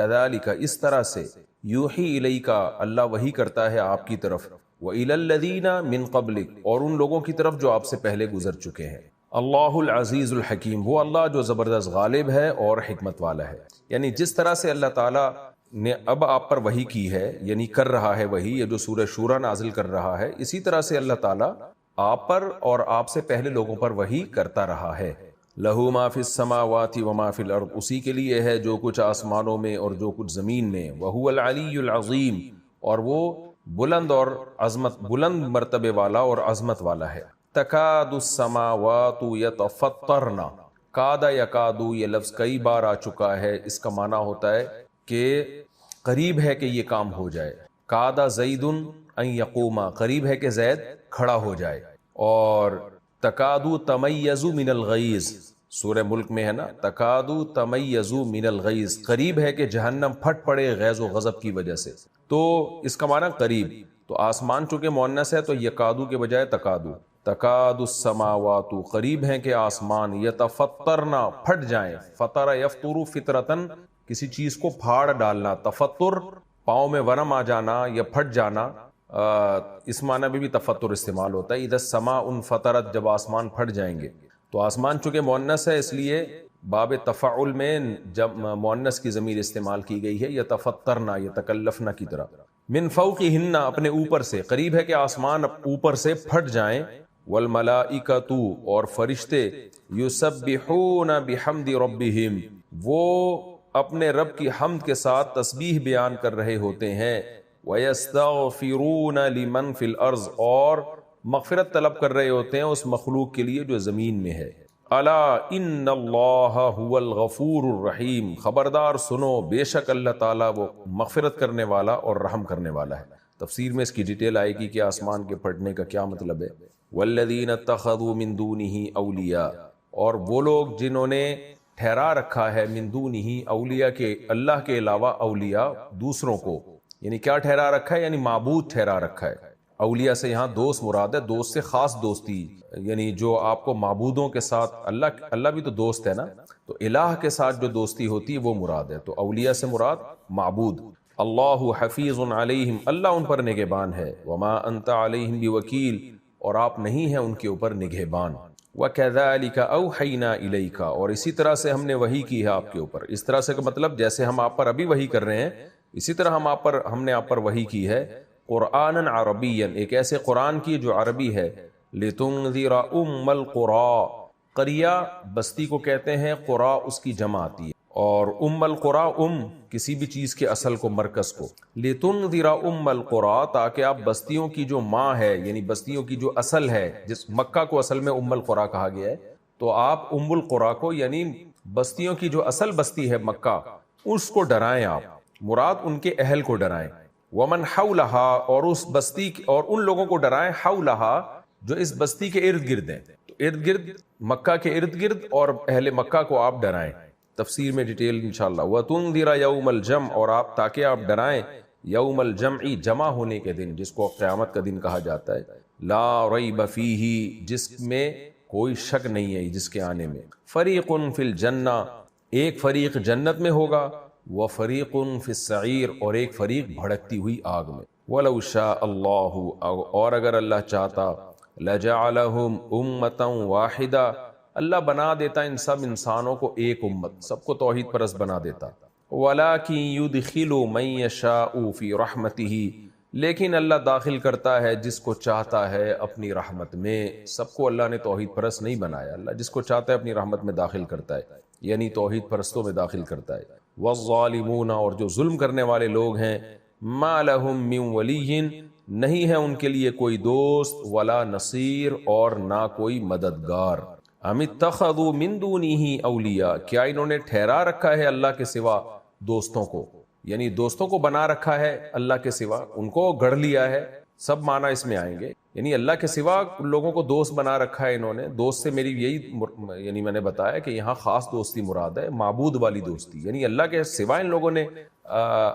کذالک اس طرح سے، یوحی الیک اللہ وحی کرتا ہے آپ کی طرف، وإلی الذین من قبلک اور ان لوگوں کی طرف جو آپ سے پہلے گزر چکے ہیں۔ اللہ العزیز الحکیم، وہ اللہ جو زبردست غالب ہے اور حکمت والا ہے۔ یعنی جس طرح سے اللہ تعالیٰ نے اب آپ پر وحی کی ہے، یعنی کر رہا ہے وحی، یہ جو سورہ شورى نازل کر رہا ہے، اسی طرح سے اللہ تعالیٰ آپ پر اور آپ سے پہلے لوگوں پر وحی کرتا رہا ہے۔ لہو ما فی السماوات وما فی الارض، اسی کے لیے ہے جو کچھ آسمانوں میں اور جو کچھ زمین میں، وہو العلی العظیم، اور وہ بلند اور عظمت، بلند مرتبے والا اور عظمت والا ہے۔ تکاد السماوات یتفطرن، کاد یکاد یہ لفظ کئی بار آ چکا ہے، اس کا معنی ہوتا ہے کہ قریب ہے کہ یہ کام ہو جائے۔ کاد زید ان یقوما، قریب ہے کہ زید کھڑا ہو جائے۔ اور تکادو تمیزو من الغیظ، سورہ ملک میں ہے نا، تکادو تمیزو من الغیظ، قریب ہے کہ جہنم پھٹ پڑے غیظ و غضب کی وجہ سے۔ تو اس کا معنی قریب، تو آسمان چونکہ مؤنث ہے تو یکادو کے بجائے تکادو، تکاد السماوات، قریب ہیں کہ آسمان، یتفطرن پھٹ جائیں، فطر یفطر فطرتن کسی چیز کو پھاڑ ڈالنا، تفطر پاؤں میں ورم آ جانا یا پھٹ جانا، اس معنی میں بھی تفطر استعمال ہوتا ہے۔ اذا السماء انفطرت، جب آسمان پھٹ جائیں گے۔ تو آسمان چونکہ مؤنث ہے اس لیے باب تفعل میں جب مؤنث کی ضمیر استعمال کی گئی ہے، یتفطرنا، یتکلفنا کی طرح۔ من فوقہن، اپنے اوپر سے، قریب ہے کہ آسمان اوپر سے پھٹ جائیں۔ والملائکۃ، اور فرشتے، یسبحون بحمد ربہم، وہ اپنے رب کی حمد کے ساتھ تسبیح بیان کر رہے ہوتے ہیں۔ وَيَسْتَغْفِرُونَ لِمَنْ فِي الْأَرْضِ، اور مغفرت طلب کر رہے ہوتے ہیں اس مخلوق کے لیے جو زمین میں ہے۔ الا ان اللہ هو الغفور الرحیم، خبردار سنو، بے شک اللہ تعالیٰ وہ مغفرت کرنے والا اور رحم کرنے والا ہے۔ تفسیر میں اس کی ڈیٹیل آئے گی کہ آسمان کے پھٹنے کا کیا مطلب ہے۔ والذین اتخذوا من دونہ اولیاء، اور وہ لوگ جنہوں نے ٹھہرا رکھا ہے من دونہ اولیاء کے، اللہ کے علاوہ اولیاء دوسروں کو، یعنی کیا ٹھہرا رکھا ہے، یعنی معبود ٹھہرا رکھا ہے۔ اولیاء سے یہاں دوست مراد ہے، دوست سے خاص دوستی، یعنی جو آپ کو معبودوں کے ساتھ، اللہ بھی تو دوست ہے نا، تو الہ کے ساتھ جو دوستی ہوتی ہے وہ مراد ہے۔ تو اولیاء سے مراد معبود۔ اللہ حفیظ علیہم، اللہ ان پر نگہبان ہے۔ وما انت علیہم بوکیل، اور آپ نہیں ہیں ان کے اوپر نگہبان۔ وَكَذَلِكَ أَوْحَيْنَا إِلَيْكَ، اور اسی طرح سے ہم نے وحی کی ہے آپ کے اوپر۔ اس طرح سے کا مطلب جیسے ہم آپ پر ابھی وحی کر رہے ہیں، اسی طرح ہم نے آپ پر وحی کی ہے، قرآنًا عربیًا، ایک ایسے قرآن کی جو عربی ہے، لِتُنذِرَ أُمَّ الْقُرَىٰ، قریہ بستی کو کہتے ہیں، قرا اس کی جمع آتی ہے، اور القرىٰ کسی بھی چیز کے اصل کو، مرکز کو، لِتُنذِرَ أُمَّ الْقُرَىٰ، تاکہ آپ بستیوں کی جو ماں ہے، یعنی بستیوں کی جو اصل ہے، جس مکہ کو اصل میں القرىٰ کہا گیا ہے، تو آپ القرىٰ کو، یعنی بستیوں کی جو اصل بستی ہے مکہ، اس کو ڈرائیں آپ، مراد ان کے اہل کو ڈرائیں۔ ومن حولہا، اور اس بستی اور ان لوگوں کو ڈرائیں، حولہا جو اس بستی کے ارد گرد ہیں، تو ارد گرد مکہ کے ارد گرد اور اہل مکہ کو آپ ڈرائیں۔ تفسیر میں ڈیٹیل انشاءاللہ۔ وتنذر یوم الجمع، اور آپ تاکہ آپ ڈرائیں یوم الجمع، جمع ہونے کے دن، جس کو قیامت کا دن کہا جاتا ہے، لا ریب فیہ، جس میں کوئی شک نہیں ہے جس کے آنے میں۔ فریق فی الجنہ، ایک فریق جنت میں ہوگا، وفریق فی السعیر، اور ایک فریق بھڑکتی ہوئی آگ میں۔ وَلَوْ شَاءَ اللَّهُ، اور اگر اللہ چاہتا، لَجَعَلَهُمْ أُمَّةً وَاحِدَةً، اللہ بنا دیتا ان سب انسانوں کو ایک امت، سب کو توحید پرست بنا دیتا۔ وَلَٰكِن يُدْخِلُ مَن يَشَاءُ فِي رَحْمَتِهِ، لیکن اللہ داخل کرتا ہے جس کو چاہتا ہے اپنی رحمت میں۔ سب کو اللہ نے توحید پرست نہیں بنایا، اللہ جس کو چاہتا ہے اپنی رحمت میں داخل کرتا ہے، یعنی توحید پرستوں میں داخل کرتا ہے۔ والظالمون، اور جو ظلم کرنے والے لوگ ہیں، ما لهم من ولی، نہیں ہے ان کے لیے کوئی دوست، ولا نصیر، اور نہ کوئی مددگار۔ ام اتخذوا من دونہ اولیاء، کیا انہوں نے ٹھہرا رکھا ہے اللہ کے سوا دوستوں کو، یعنی دوستوں کو بنا رکھا ہے اللہ کے سوا، ان کو گڑھ لیا ہے، سب معنی اس میں آئیں گے، یعنی اللہ کے سوا لوگوں کو دوست بنا رکھا ہے انہوں نے۔ دوست سے میری یہی، یعنی میں نے بتایا کہ یہاں خاص دوستی مراد ہے، معبود والی دوستی، یعنی اللہ کے سوا ان لوگوں نے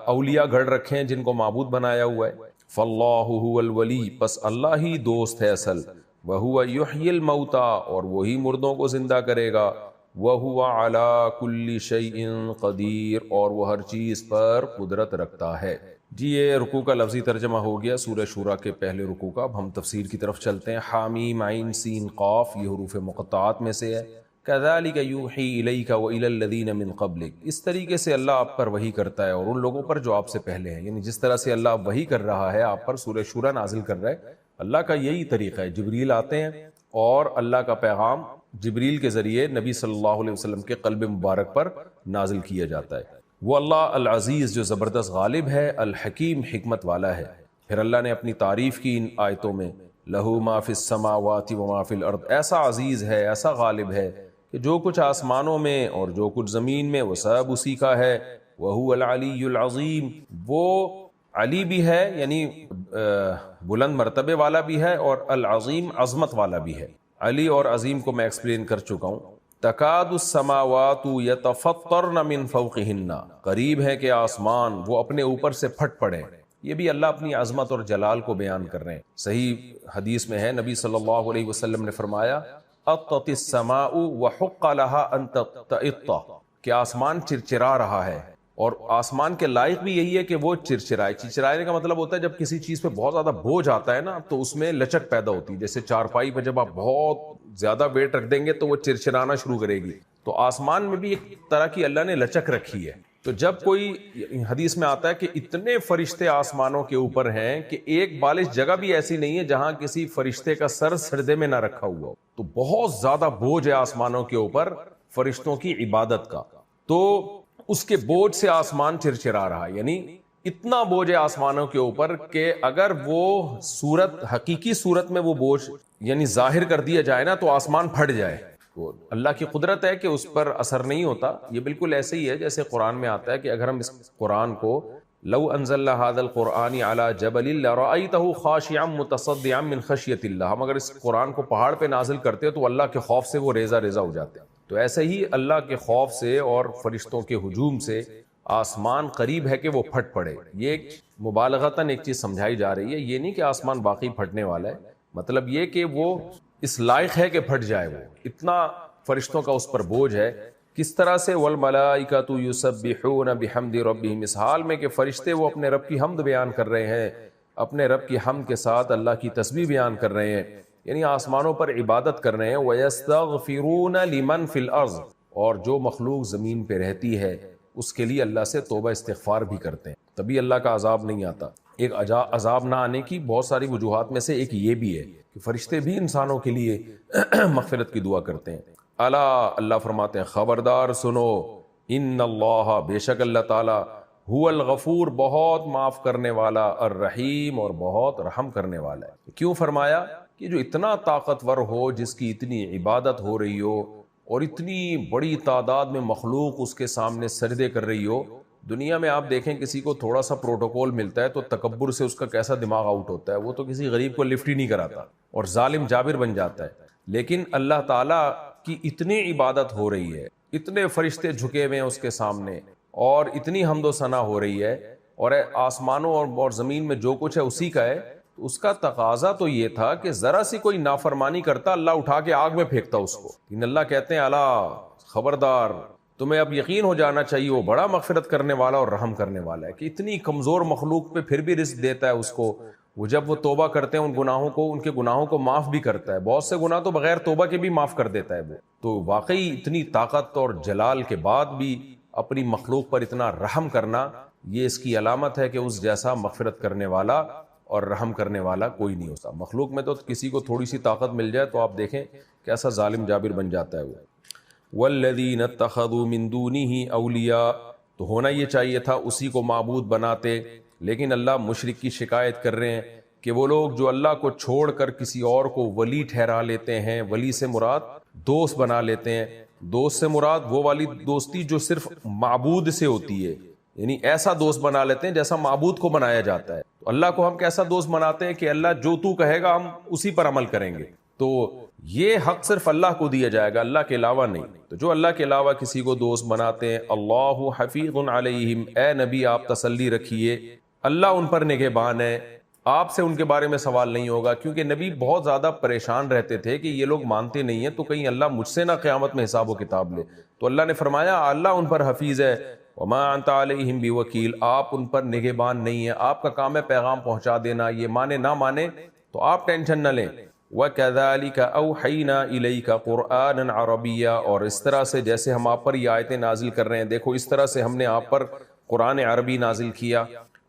اولیاء گھڑ رکھے ہیں جن کو معبود بنایا ہوا ہے۔ فاللہ هو الولی، پس اللہ ہی دوست ہے اصل، وہو یحیی الموتى، اور وہی مردوں کو زندہ کرے گا، وَهُوَ عَلَى كُلِّ شَيْءٍ قدیر، اور وہ ہر چیز پر قدرت رکھتا ہے۔ جی یہ رکوع کا لفظی ترجمہ ہو گیا سورہ شورى کے پہلے رکوع کا۔ اب ہم تفسیر کی طرف چلتے ہیں۔ حامیم عین سین قاف، یہ حروف مقطعات میں سے ہے۔ کذالک یوحی الیک وإلی الذین من قبلک، اس طریقے سے اللہ آپ پر وحی کرتا ہے اور ان لوگوں پر جو آپ سے پہلے ہیں، یعنی جس طرح سے اللہ وحی کر رہا ہے آپ پر، سورہ شورى نازل کر رہا ہے، اللہ کا یہی طریقہ ہے۔ جبریل آتے ہیں اور اللہ کا پیغام جبریل کے ذریعے نبی صلی اللہ علیہ وسلم کے قلب مبارک پر نازل کیا جاتا ہے۔ وہ اللہ العزیز جو زبردست غالب ہے، الحکیم حکمت والا ہے۔ پھر اللہ نے اپنی تعریف کی ان آیتوں میں، لہو ما فی السماوات و ما فی الارض، ایسا عزیز ہے، ایسا غالب ہے کہ جو کچھ آسمانوں میں اور جو کچھ زمین میں وہ سب اسی کا ہے۔ وہو العلی العظیم، وہ علی بھی ہے یعنی بلند مرتبے والا بھی ہے، اور العظیم عظمت والا بھی ہے۔ علی اور عظیم کو میں ایکسپلین کر چکا ہوں۔ تکاد السماوات یتفطرن من فوقہن، قریب ہے کہ آسمان وہ اپنے اوپر سے پھٹ پڑے۔ یہ بھی اللہ اپنی عظمت اور جلال کو بیان کر رہے ہیں۔ صحیح حدیث میں ہے، نبی صلی اللہ علیہ وسلم نے فرمایا اطت السماء وحق لها ان تطئط، کہ آسمان چرچرا رہا ہے، اور آسمان کے لائق بھی یہی ہے کہ وہ چرچرائے۔ چرچرانے کا مطلب ہوتا ہے جب کسی چیز پہ بہت زیادہ بوجھ آتا ہے نا تو اس میں لچک پیدا ہوتی ہے۔ جیسے چارپائی پہ جب آپ بہت زیادہ ویٹ رکھ دیں گے تو وہ چرچرانا شروع کرے گی، تو آسمان میں بھی ایک طرح کی اللہ نے لچک رکھی ہے۔ تو جب کوئی حدیث میں آتا ہے کہ اتنے فرشتے آسمانوں کے اوپر ہیں کہ ایک بالش جگہ بھی ایسی نہیں ہے جہاں کسی فرشتے کا سر سجدے میں نہ رکھا ہوا ہو، تو بہت زیادہ بوجھ ہے آسمانوں کے اوپر فرشتوں کی عبادت کا، تو اس کے بوجھ سے آسمان چرچرا رہا ہے۔ یعنی اتنا بوجھ ہے آسمانوں کے اوپر کہ اگر وہ صورت، حقیقی صورت میں وہ بوجھ یعنی ظاہر کر دیا جائے نا تو آسمان پھٹ جائے۔ اللہ کی قدرت ہے کہ اس پر اثر نہیں ہوتا۔ یہ بالکل ایسے ہی ہے جیسے قرآن میں آتا ہے کہ اگر ہم اس قرآن کو لو انزلنا هذا القرآن على جبل لرأيته خاشعا متصدعا من خشیۃ اللہ، ہم اگر اس قرآن کو پہاڑ پہ نازل کرتے تو اللہ کے خوف سے وہ ریزہ ریزہ ہو جاتے۔ تو ایسے ہی اللہ کے خوف سے اور فرشتوں کے ہجوم سے آسمان قریب ہے کہ وہ پھٹ پڑے۔ یہ مبالغتاً ایک چیز سمجھائی جا رہی ہے، یہ نہیں کہ آسمان باقی پھٹنے والا ہے، مطلب یہ کہ وہ اس لائق ہے کہ پھٹ جائے، وہ اتنا فرشتوں کا اس پر بوجھ ہے۔ کس طرح سے والملائکۃ یسبحون بحمد ربہم، اس حال میں کہ فرشتے وہ اپنے رب کی حمد بیان کر رہے ہیں، اپنے رب کی حمد کے ساتھ اللہ کی تسبیح بیان کر رہے ہیں، یعنی آسمانوں پر عبادت کر رہے ہیں۔ وَيَسْتَغْفِرُونَ لِمَنْ فِي الْأَرْضِ، اور جو مخلوق زمین پہ رہتی ہے اس کے لیے اللہ سے توبہ استغفار بھی کرتے ہیں، تبھی اللہ کا عذاب نہیں آتا۔ ایک عذاب نہ آنے کی بہت ساری وجوہات میں سے ایک یہ بھی ہے کہ فرشتے بھی انسانوں کے لیے مغفرت کی دعا کرتے ہیں۔ اللہ فرماتے ہیں خبردار سنو، ان اللہ، بے شک اللہ تعالی، هو الغفور، بہت معاف کرنے والا، الرحیم، اور بہت رحم کرنے والا ہے۔ کیوں فرمایا کہ جو اتنا طاقتور ہو، جس کی اتنی عبادت ہو رہی ہو اور اتنی بڑی تعداد میں مخلوق اس کے سامنے سجدے کر رہی ہو، دنیا میں آپ دیکھیں کسی کو تھوڑا سا پروٹوکول ملتا ہے تو تکبر سے اس کا کیسا دماغ آؤٹ ہوتا ہے، وہ تو کسی غریب کو لفٹ ہی نہیں کراتا اور ظالم جابر بن جاتا ہے۔ لیکن اللہ تعالیٰ کی اتنی عبادت ہو رہی ہے، اتنے فرشتے جھکے ہوئے ہیں اس کے سامنے، اور اتنی حمد و ثنا ہو رہی ہے، اور آسمانوں اور زمین میں جو کچھ ہے اسی کا ہے، تو اس کا تقاضا تو یہ تھا کہ ذرا سی کوئی نافرمانی کرتا اللہ اٹھا کے آگ میں پھینکتا اس کو۔ لیکن اللہ کہتے ہیں اللہ خبردار، تمہیں اب یقین ہو جانا چاہیے وہ بڑا مغفرت کرنے والا اور رحم کرنے والا ہے، کہ اتنی کمزور مخلوق پہ پھر بھی رزق دیتا ہے اس کو۔ وہ جب وہ توبہ کرتے ہیں ان گناہوں کو، ان کے گناہوں کو معاف بھی کرتا ہے، بہت سے گناہ تو بغیر توبہ کے بھی معاف کر دیتا ہے وہ۔ تو واقعی اتنی طاقت اور جلال کے بعد بھی اپنی مخلوق پر اتنا رحم کرنا، یہ اس کی علامت ہے کہ اس جیسا مغفرت کرنے والا اور رحم کرنے والا کوئی نہیں ہوتا۔ مخلوق میں تو کسی کو تھوڑی سی طاقت مل جائے تو آپ دیکھیں کیسا ظالم جابر بن جاتا ہے وہ۔ والذین اتخذوا من دونہ اولیاء، تو ہونا یہ چاہیے تھا اسی کو معبود بناتے، لیکن اللہ مشرک کی شکایت کر رہے ہیں کہ وہ لوگ جو اللہ کو چھوڑ کر کسی اور کو ولی ٹھہرا لیتے ہیں، ولی سے مراد دوست بنا لیتے ہیں، دوست سے مراد وہ والی دوستی جو صرف معبود سے ہوتی ہے، یعنی ایسا دوست بنا لیتے ہیں جیسا معبود کو بنایا جاتا ہے۔ تو اللہ کو ہم کیسا دوست بناتے ہیں کہ اللہ جو تو کہے گا ہم اسی پر عمل کریں گے، تو یہ حق صرف اللہ کو دیا جائے گا، اللہ کے علاوہ نہیں۔ تو جو اللہ کے علاوہ کسی کو دوست بناتے ہیں، اللہ حفیظ علیہم، اے نبی آپ تسلی رکھیے اللہ ان پر نگہبان ہے۔ آپ سے ان کے بارے میں سوال نہیں ہوگا، کیونکہ نبی بہت زیادہ پریشان رہتے تھے کہ یہ لوگ مانتے نہیں ہیں تو کہیں اللہ مجھ سے نہ قیامت میں حساب و کتاب لے. تو اللہ نے فرمایا اللہ ان پر حفیظ ہے، وما انت علیہم بوکیل، آپ ان پر نگہبان نہیں ہیں، آپ کا کام ہے پیغام پہنچا دینا، یہ مانے نہ مانے تو آپ ٹینشن نہ لیں. وَكَذَلِكَ أَوْحَيْنَا إِلَيْكَ قُرْآنًا عَرَبِيًّا، اور اس طرح سے جیسے ہم آپ پر یہ آیتیں نازل کر رہے ہیں، دیکھو اس طرح سے ہم نے آپ پر قرآن عربی نازل کیا.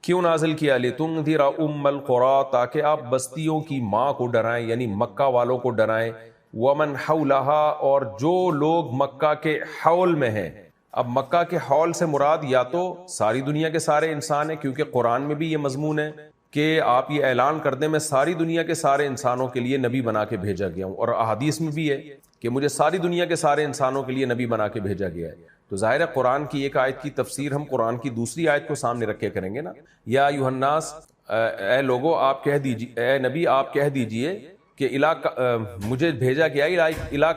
کیوں نازل کیا؟ لِتُنذِرَ أُمَّ الْقُرَىٰ، تاکہ آپ بستیوں کی ماں کو ڈرائیں، یعنی مکہ والوں کو ڈرائیں. وَمَنْ حَوْلَهَا، اور جو لوگ مکہ کے حول میں ہیں. اب مکہ کے حول سے مراد یا تو ساری دنیا کے سارے انسان ہیں، کیونکہ قرآن میں بھی یہ مضمون ہے کہ آپ یہ اعلان کر دیں میں ساری دنیا کے سارے انسانوں کے لیے نبی بنا کے بھیجا گیا ہوں، اور احادیث میں بھی ہے کہ مجھے ساری دنیا کے سارے انسانوں کے لیے نبی بنا کے بھیجا گیا ہے. تو ظاہر ہے قرآن کی ایک آیت کی تفسیر ہم قرآن کی دوسری آیت کو سامنے رکھ کے کریں گے نا. یا ایھا الناس، اے لوگو آپ کہہ دیجیے، اے نبی آپ کہہ دیجیے کہ مجھے بھیجا گیا الی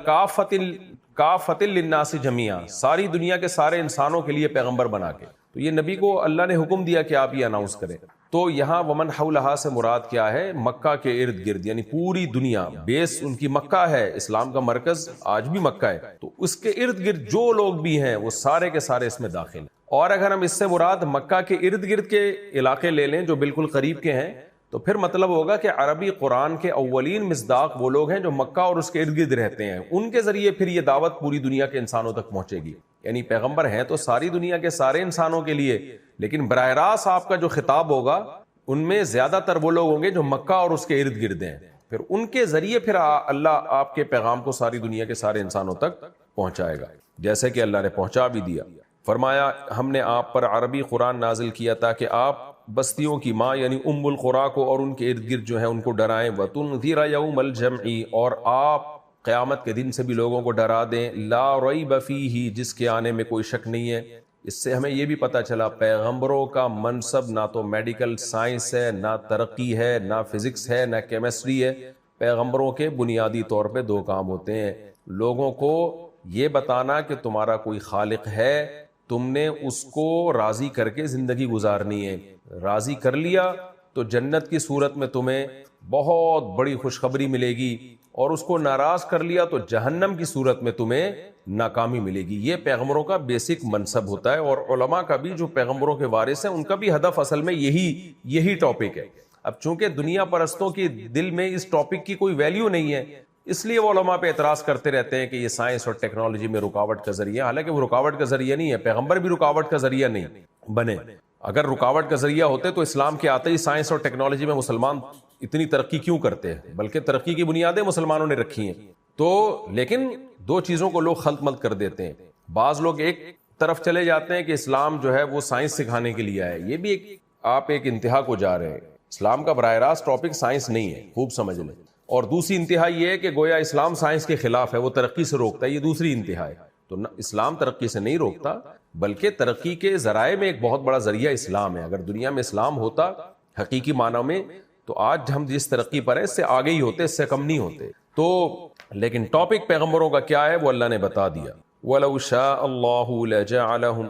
کافۃ للناس جمیعا، ساری دنیا کے سارے انسانوں کے لیے پیغمبر بنا کے. تو یہ نبی کو اللہ نے حکم دیا کہ آپ یہ اناؤنس کریں. تو یہاں ومن حولہا سے مراد کیا ہے؟ مکہ کے ارد گرد، یعنی پوری دنیا، بیس ان کی مکہ ہے، اسلام کا مرکز آج بھی مکہ ہے، تو اس کے ارد گرد جو لوگ بھی ہیں وہ سارے کے سارے اس میں داخل ہیں. اور اگر ہم اس سے مراد مکہ کے ارد گرد کے علاقے لے لیں جو بالکل قریب کے ہیں، تو پھر مطلب ہوگا کہ عربی قرآن کے اولین مصداق وہ لوگ ہیں جو مکہ اور اس کے ارد گرد رہتے ہیں، ان کے ذریعے پھر یہ دعوت پوری دنیا کے انسانوں تک پہنچے گی. یعنی پیغمبر ہیں تو ساری دنیا کے سارے انسانوں کے لیے، لیکن براہ راست آپ کا جو خطاب ہوگا ان میں زیادہ تر وہ لوگ ہوں گے جو مکہ اور اس کے ارد گرد ہیں، پھر ان کے ذریعے پھر اللہ آپ کے پیغام کو ساری دنیا کے سارے انسانوں تک پہنچائے گا، جیسے کہ اللہ نے پہنچا بھی دیا. فرمایا ہم نے آپ پر عربی قرآن نازل کیا تاکہ آپ بستیوں کی ماں یعنی ام القریٰ کو اور ان کے ارد گرد جو ہیں ان کو ڈرائیں. وَتُنذِرَ يَوْمَ الْجَمْعِ، اور آپ قیامت کے دن سے بھی لوگوں کو ڈرا دیں. لا ریب فیہ، جس کے آنے میں کوئی شک نہیں ہے. اس سے ہمیں یہ بھی پتہ چلا پیغمبروں کا منصب نہ تو میڈیکل سائنس ہے، نہ ترقی ہے، نہ فزکس ہے، نہ کیمسٹری ہے. پیغمبروں کے بنیادی طور پہ دو کام ہوتے ہیں: لوگوں کو یہ بتانا کہ تمہارا کوئی خالق ہے، تم نے اس کو راضی کر کے زندگی گزارنی ہے. راضی کر لیا تو جنت کی صورت میں تمہیں بہت بڑی خوشخبری ملے گی، اور اس کو ناراض کر لیا تو جہنم کی صورت میں تمہیں ناکامی ملے گی. یہ پیغمبروں کا بیسک منصب ہوتا ہے، اور علماء کا بھی جو پیغمبروں کے وارث ہیں ان کا بھی ہدف اصل میں یہی ٹاپک ہے. اب چونکہ دنیا پرستوں کی دل میں اس ٹاپک کی کوئی ویلیو نہیں ہے، اس لیے وہ علماء پہ اعتراض کرتے رہتے ہیں کہ یہ سائنس اور ٹیکنالوجی میں رکاوٹ کا ذریعہ، حالانکہ وہ رکاوٹ کا ذریعہ نہیں ہے، پیغمبر بھی رکاوٹ کا ذریعہ نہیں بنے. اگر رکاوٹ کا ذریعہ ہوتے تو اسلام کے آتے ہی سائنس اور ٹیکنالوجی میں مسلمان اتنی ترقی کیوں کرتے ہیں؟ بلکہ ترقی کی بنیادیں مسلمانوں نے رکھی ہیں. تو لیکن دو چیزوں کو لوگ خلط ملط کر دیتے ہیں. بعض لوگ ایک طرف چلے جاتے ہیں کہ اسلام جو ہے وہ سائنس سکھانے کے لیے ہے، یہ بھی آپ ایک انتہا کو جا رہے ہیں. اسلام کا براہ راست ٹاپک سائنس نہیں ہے، خوب سمجھ لیں. اور دوسری انتہا یہ ہے کہ گویا اسلام سائنس کے خلاف ہے، وہ ترقی سے روکتا ہے، یہ دوسری انتہا ہے. تو اسلام ترقی سے نہیں روکتا، بلکہ ترقی کے ذرائع میں ایک بہت بڑا ذریعہ اسلام ہے. اگر دنیا میں اسلام ہوتا حقیقی معنوں میں تو آج ہم جس ترقی پر ہیں اس سے آگے ہی ہوتے، اس سے کم نہیں ہوتے. تو لیکن ٹاپک پیغمبروں کا کیا ہے وہ اللہ نے بتا دیا. وَلَوْ شَاءَ اللَّهُ لَجَعَلَهُمْ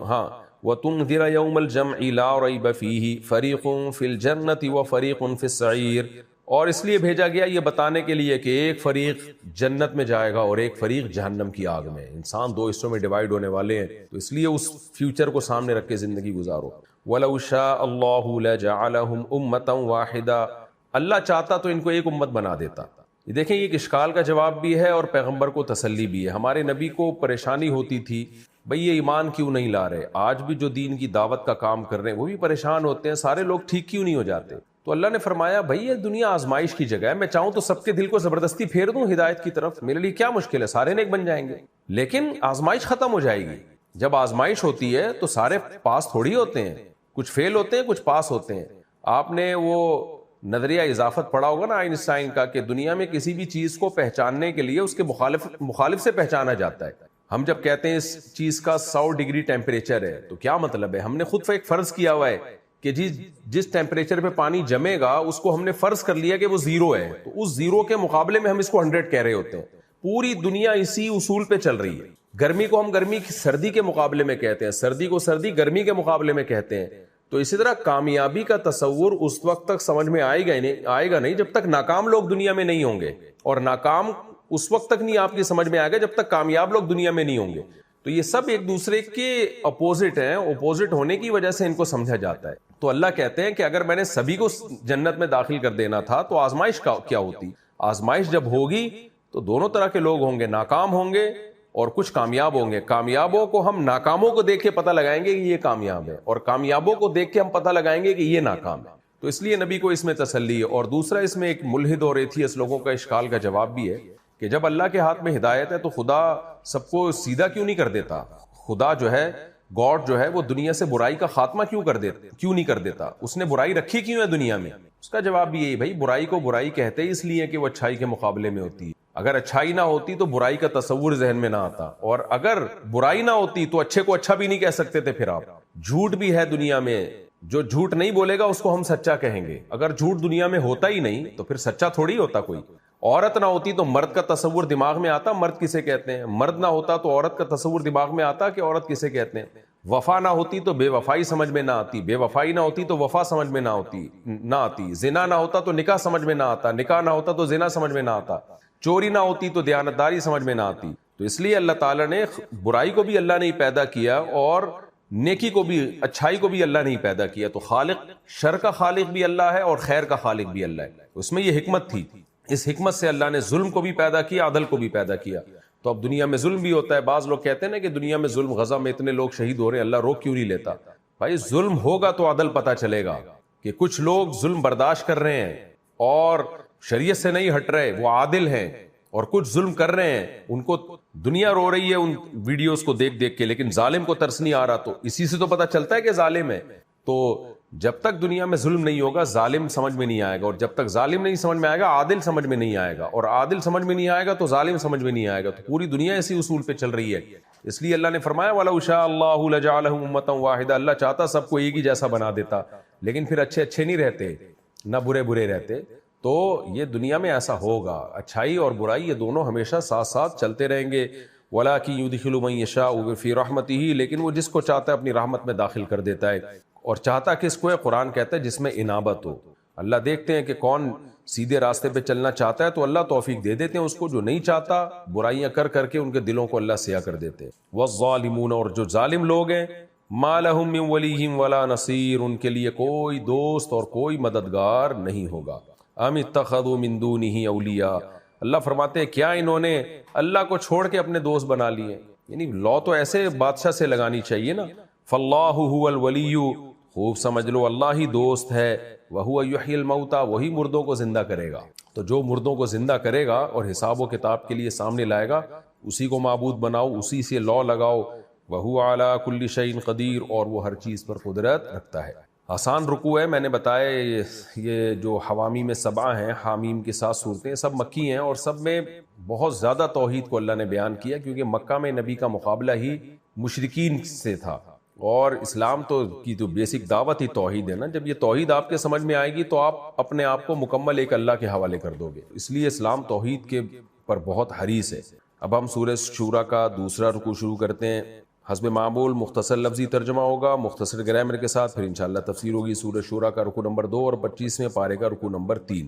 وَتُنذِرَ يَوْمَ الْجَمْعِ لَا رَيْبَ فِيهِ فَرِيقٌ فِي الْجَنَّةِ وَفَرِيقٌ فِي السَّعِيرِ، اور اس لیے بھیجا گیا یہ بتانے کے لیے کہ ایک فریق جنت میں جائے گا اور ایک فریق جہنم کی آگ میں. انسان دو حصوں میں ڈیوائیڈ ہونے والے ہیں، تو اس لیے اس فیوچر کو سامنے رکھ کے زندگی گزارو. وَلَوْ شَاءَ اللَّهُ لَجَعَلَهُمْ أُمَّةً وَاحِدَةً، اللہ چاہتا تو ان کو ایک امت بنا دیتا. دیکھیں یہ ایک اشکال کا جواب بھی ہے اور پیغمبر کو تسلی بھی ہے. ہمارے نبی کو پریشانی ہوتی تھی بھئی یہ ایمان کیوں نہیں لا رہے، آج بھی جو دین کی دعوت کا کام کر رہے ہیں وہ بھی پریشان ہوتے ہیں، سارے لوگ ٹھیک کیوں نہیں ہو جاتے. تو اللہ نے فرمایا بھئی یہ دنیا آزمائش کی جگہ ہے، میں چاہوں تو سب کے دل کو زبردستی پھیر دوں ہدایت کی طرف، میرے لیے کیا مشکل ہے، سارے نیک بن جائیں گے. لیکن آزمائش ختم ہو جائے گی. جب آزمائش ہوتی ہے تو سارے پاس تھوڑی ہوتے ہیں، کچھ فیل ہوتے ہیں کچھ پاس ہوتے ہیں. آپ نے وہ نظریہ اضافت پڑھا ہوگا نا آئنسٹائن کا، کہ دنیا میں کسی بھی چیز کو پہچاننے کے لیے اس کے مخالف سے پہچانا جاتا ہے. ہم جب کہتے ہیں اس چیز کا 100 ڈگری ٹیمپریچر ہے تو کیا مطلب ہے؟ ہم نے خود ایک فرض کیا ہوا ہے کہ جس ٹیمپریچر پہ پانی جمے گا اس کو ہم نے فرض کر لیا کہ وہ 0 ہے، تو اس 0 کے مقابلے میں ہم اس کو 100 کہہ رہے ہوتے ہیں. پوری دنیا اسی اصول پہ چل رہی ہے. گرمی کو ہم گرمی سردی کے مقابلے میں کہتے ہیں، سردی کو سردی گرمی کے مقابلے میں کہتے ہیں. تو اسی طرح کامیابی کا تصور اس وقت تک سمجھ میں آئے گا نہیں جب تک ناکام لوگ دنیا میں نہیں ہوں گے، اور ناکام اس وقت تک نہیں آپ کی سمجھ میں آئے گا جب تک کامیاب لوگ دنیا میں نہیں ہوں گے۔ تو یہ سب ایک دوسرے کے اپوزٹ ہیں، اپوزٹ ہونے کی وجہ سے ان کو سمجھا جاتا ہے۔ تو اللہ کہتے ہیں کہ اگر میں نے سبھی کو جنت میں داخل کر دینا تھا تو آزمائش کیا ہوتی؟ آزمائش جب ہوگی تو دونوں طرح کے لوگ ہوں گے، ناکام ہوں گے اور کچھ کامیاب ہوں گے۔ کامیابوں کو ہم ناکاموں کو دیکھ کے پتہ لگائیں گے کہ یہ کامیاب ہے، اور کامیابوں کو دیکھ کے ہم پتہ لگائیں گے کہ یہ ناکام ہے۔ تو اس لیے نبی کو اس میں تسلی ہے۔ اور دوسرا اس میں ایک ملحد اور ایتھیس لوگوں کا اشکال کا جواب بھی ہے کہ جب اللہ کے ہاتھ میں ہدایت ہے تو خدا سب کو سیدھا کیوں نہیں کر دیتا؟ خدا جو ہے، گاڈ جو ہے، وہ دنیا سے برائی کا خاتمہ کیوں نہیں کر دیتا؟ اس نے برائی رکھی کیوں ہے دنیا میں؟ اس کا جواب بھی یہی، بھائی برائی کو برائی کہتے ہی اس لیے کہ وہ اچھائی کے مقابلے میں ہوتی ہے۔ اگر اچھائی نہ ہوتی تو برائی کا تصور ذہن میں نہ آتا، اور اگر برائی نہ ہوتی تو اچھے کو اچھا بھی نہیں کہہ سکتے تھے۔ پھر آپ، جھوٹ بھی ہے دنیا میں، جو جھوٹ نہیں بولے گا اس کو ہم سچا کہیں گے۔ اگر جھوٹ دنیا میں ہوتا ہی نہیں تو پھر سچا تھوڑی ہوتا کوئی۔ عورت نہ ہوتی تو مرد کا تصور دماغ میں آتا مرد کسے کہتے ہیں، مرد نہ ہوتا تو عورت کا تصور دماغ میں آتا کہ عورت کسے کہتے ہیں۔ وفا نہ ہوتی تو بے وفائی سمجھ میں نہ آتی، بے وفائی نہ ہوتی تو وفا سمجھ میں نہ آتی، زنا نہ ہوتا تو نکاح سمجھ میں نہ آتا، نکاح نہ ہوتا تو زنا سمجھ میں نہ آتا، چوری نہ ہوتی تو دیانتداری سمجھ میں نہ آتی۔ تو اس لیے اللہ تعالیٰ نے برائی کو بھی اللہ نے پیدا کیا اور نیکی کو بھی، اچھائی کو بھی اللہ نے پیدا کیا۔ تو خالق، شر کا خالق بھی اللہ ہے اور خیر کا خالق بھی اللہ ہے۔ اس میں یہ حکمت تھی، اس حکمت سے اللہ نے ظلم کو بھی پیدا کیا، عدل کو بھی پیدا کیا۔ تو اب دنیا میں ظلم بھی ہوتا ہے۔ بعض لوگ کہتے ہیں نا کہ دنیا میں ظلم، غزہ میں اتنے لوگ شہید ہو رہے ہیں، اللہ روک کیوں نہیں لیتا؟ بھائی ظلم ہوگا تو عدل پتہ چلے گا کہ کچھ لوگ ظلم برداشت کر رہے ہیں اور شریعت سے نہیں ہٹ رہے، وہ عادل ہیں، اور کچھ ظلم کر رہے ہیں، ان کو دنیا رو رہی ہے ان ویڈیوز کو دیکھ دیکھ کے، لیکن ظالم کو ترس نہیں آ رہا۔ تو اسی سے تو پتہ چلتا ہے کہ ظالم ہے۔ تو جب تک دنیا میں ظلم نہیں ہوگا ظالم سمجھ میں نہیں آئے گا، اور جب تک ظالم نہیں سمجھ میں آئے گا عادل سمجھ میں نہیں آئے گا، اور عادل سمجھ میں نہیں آئے گا تو ظالم سمجھ میں نہیں آئے گا۔ تو پوری دنیا اسی اصول پہ چل رہی ہے۔ اس لیے اللہ نے فرمایا وَلَوْ شَاءَ اللَّهُ لَجَعَلَهُمْ أُمَّةً وَاحِدَةً، اللہ چاہتا سب کو ایک ہی جیسا بنا دیتا، لیکن پھر اچھے اچھے نہیں رہتے، نہ برے برے رہتے۔ تو یہ دنیا میں ایسا ہوگا، اچھائی اور برائی یہ دونوں ہمیشہ ساتھ ساتھ چلتے رہیں گے۔ وَلَٰكِن يُدْخِلُ مَن يَشَاءُ فِي رَحْمَتِهِ، لیکن وہ جس کو چاہتا ہے اپنی رحمت میں داخل کر دیتا ہے۔ اور چاہتا کس کو ہے؟ قرآن کہتا ہے جس میں انابت ہو۔ اللہ دیکھتے ہیں کہ کون سیدھے راستے پہ چلنا چاہتا ہے تو اللہ توفیق دے دیتے ہیں اس کو، جو نہیں چاہتا برائیاں کر کر کے ان کے دلوں کو اللہ سیاہ کر دیتے ہیں۔ وَالظَّالِمُونَ، اور جو ظالم لوگ ہیں، مَا لَهُم مِّن وَلِيٍّ وَلَا نَصِيرٍ، ان کے لیے کوئی دوست اور کوئی مددگار نہیں ہوگا۔ ام اتخذوا من دونه اولیاء، اللہ فرماتے ہیں کیا انہوں نے اللہ کو چھوڑ کے اپنے دوست بنا لیے؟ یعنی لو تو ایسے بادشاہ سے لگانی چاہیے نا۔ فاللہ هو الولی، خوب سمجھ لو اللہ ہی دوست ہے۔ وہو یحیی الموتى، وہی مردوں کو زندہ کرے گا۔ تو جو مردوں کو زندہ کرے گا اور حساب و کتاب کے لیے سامنے لائے گا، اسی کو معبود بناؤ، اسی سے لا لگاؤ۔ وہو علی کل شیء قدیر، اور وہ ہر چیز پر قدرت رکھتا ہے۔ آسان رکوع ہے، میں نے بتایا یہ جو حوامیم 7 ہیں، حامیم کی 7 صورتیں، سب مکی ہیں، اور سب میں بہت زیادہ توحید کو اللہ نے بیان کیا، کیونکہ مکہ میں نبی کا مقابلہ ہی مشرکین سے تھا، اور اسلام کی تو بیسک دعوت ہی توحید ہے نا۔ جب یہ توحید آپ کے سمجھ میں آئے گی تو آپ اپنے آپ کو مکمل ایک اللہ کے حوالے کر دو گے۔ اس لیے اسلام توحید کے پر بہت حریص ہے۔ اب ہم سورہ شورا کا دوسرا رکوع شروع کرتے ہیں۔ حسب معمول مختصر لفظی ترجمہ ہوگا، مختصر گرامر کے ساتھ، پھر انشاءاللہ تفسیر ہوگی۔ سورہ شورا کا رکوع نمبر 2 اور 25ویں پارے کا رکوع نمبر 3۔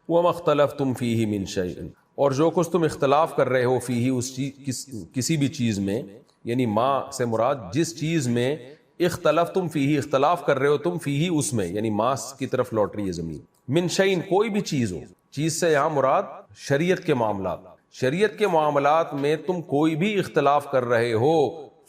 وَمَا اخْتَلَفْتُمْ فِيهِ مِنْ شَيْءٍ، اور جو کچھ تم اختلاف کر رہے ہو، فیہ اس کسی بھی چیز میں، یعنی ما سے مراد جس چیز میں اختلفتم فیہ اختلاف کر رہے ہو تم، فیہ اس میں، یعنی ماس کی طرف لوٹ رہی ہے زمین۔ من شیء، کوئی بھی چیز ہو، چیز سے یہاں مراد شریعت کے معاملات، شریعت کے معاملات میں تم کوئی بھی اختلاف کر رہے ہو،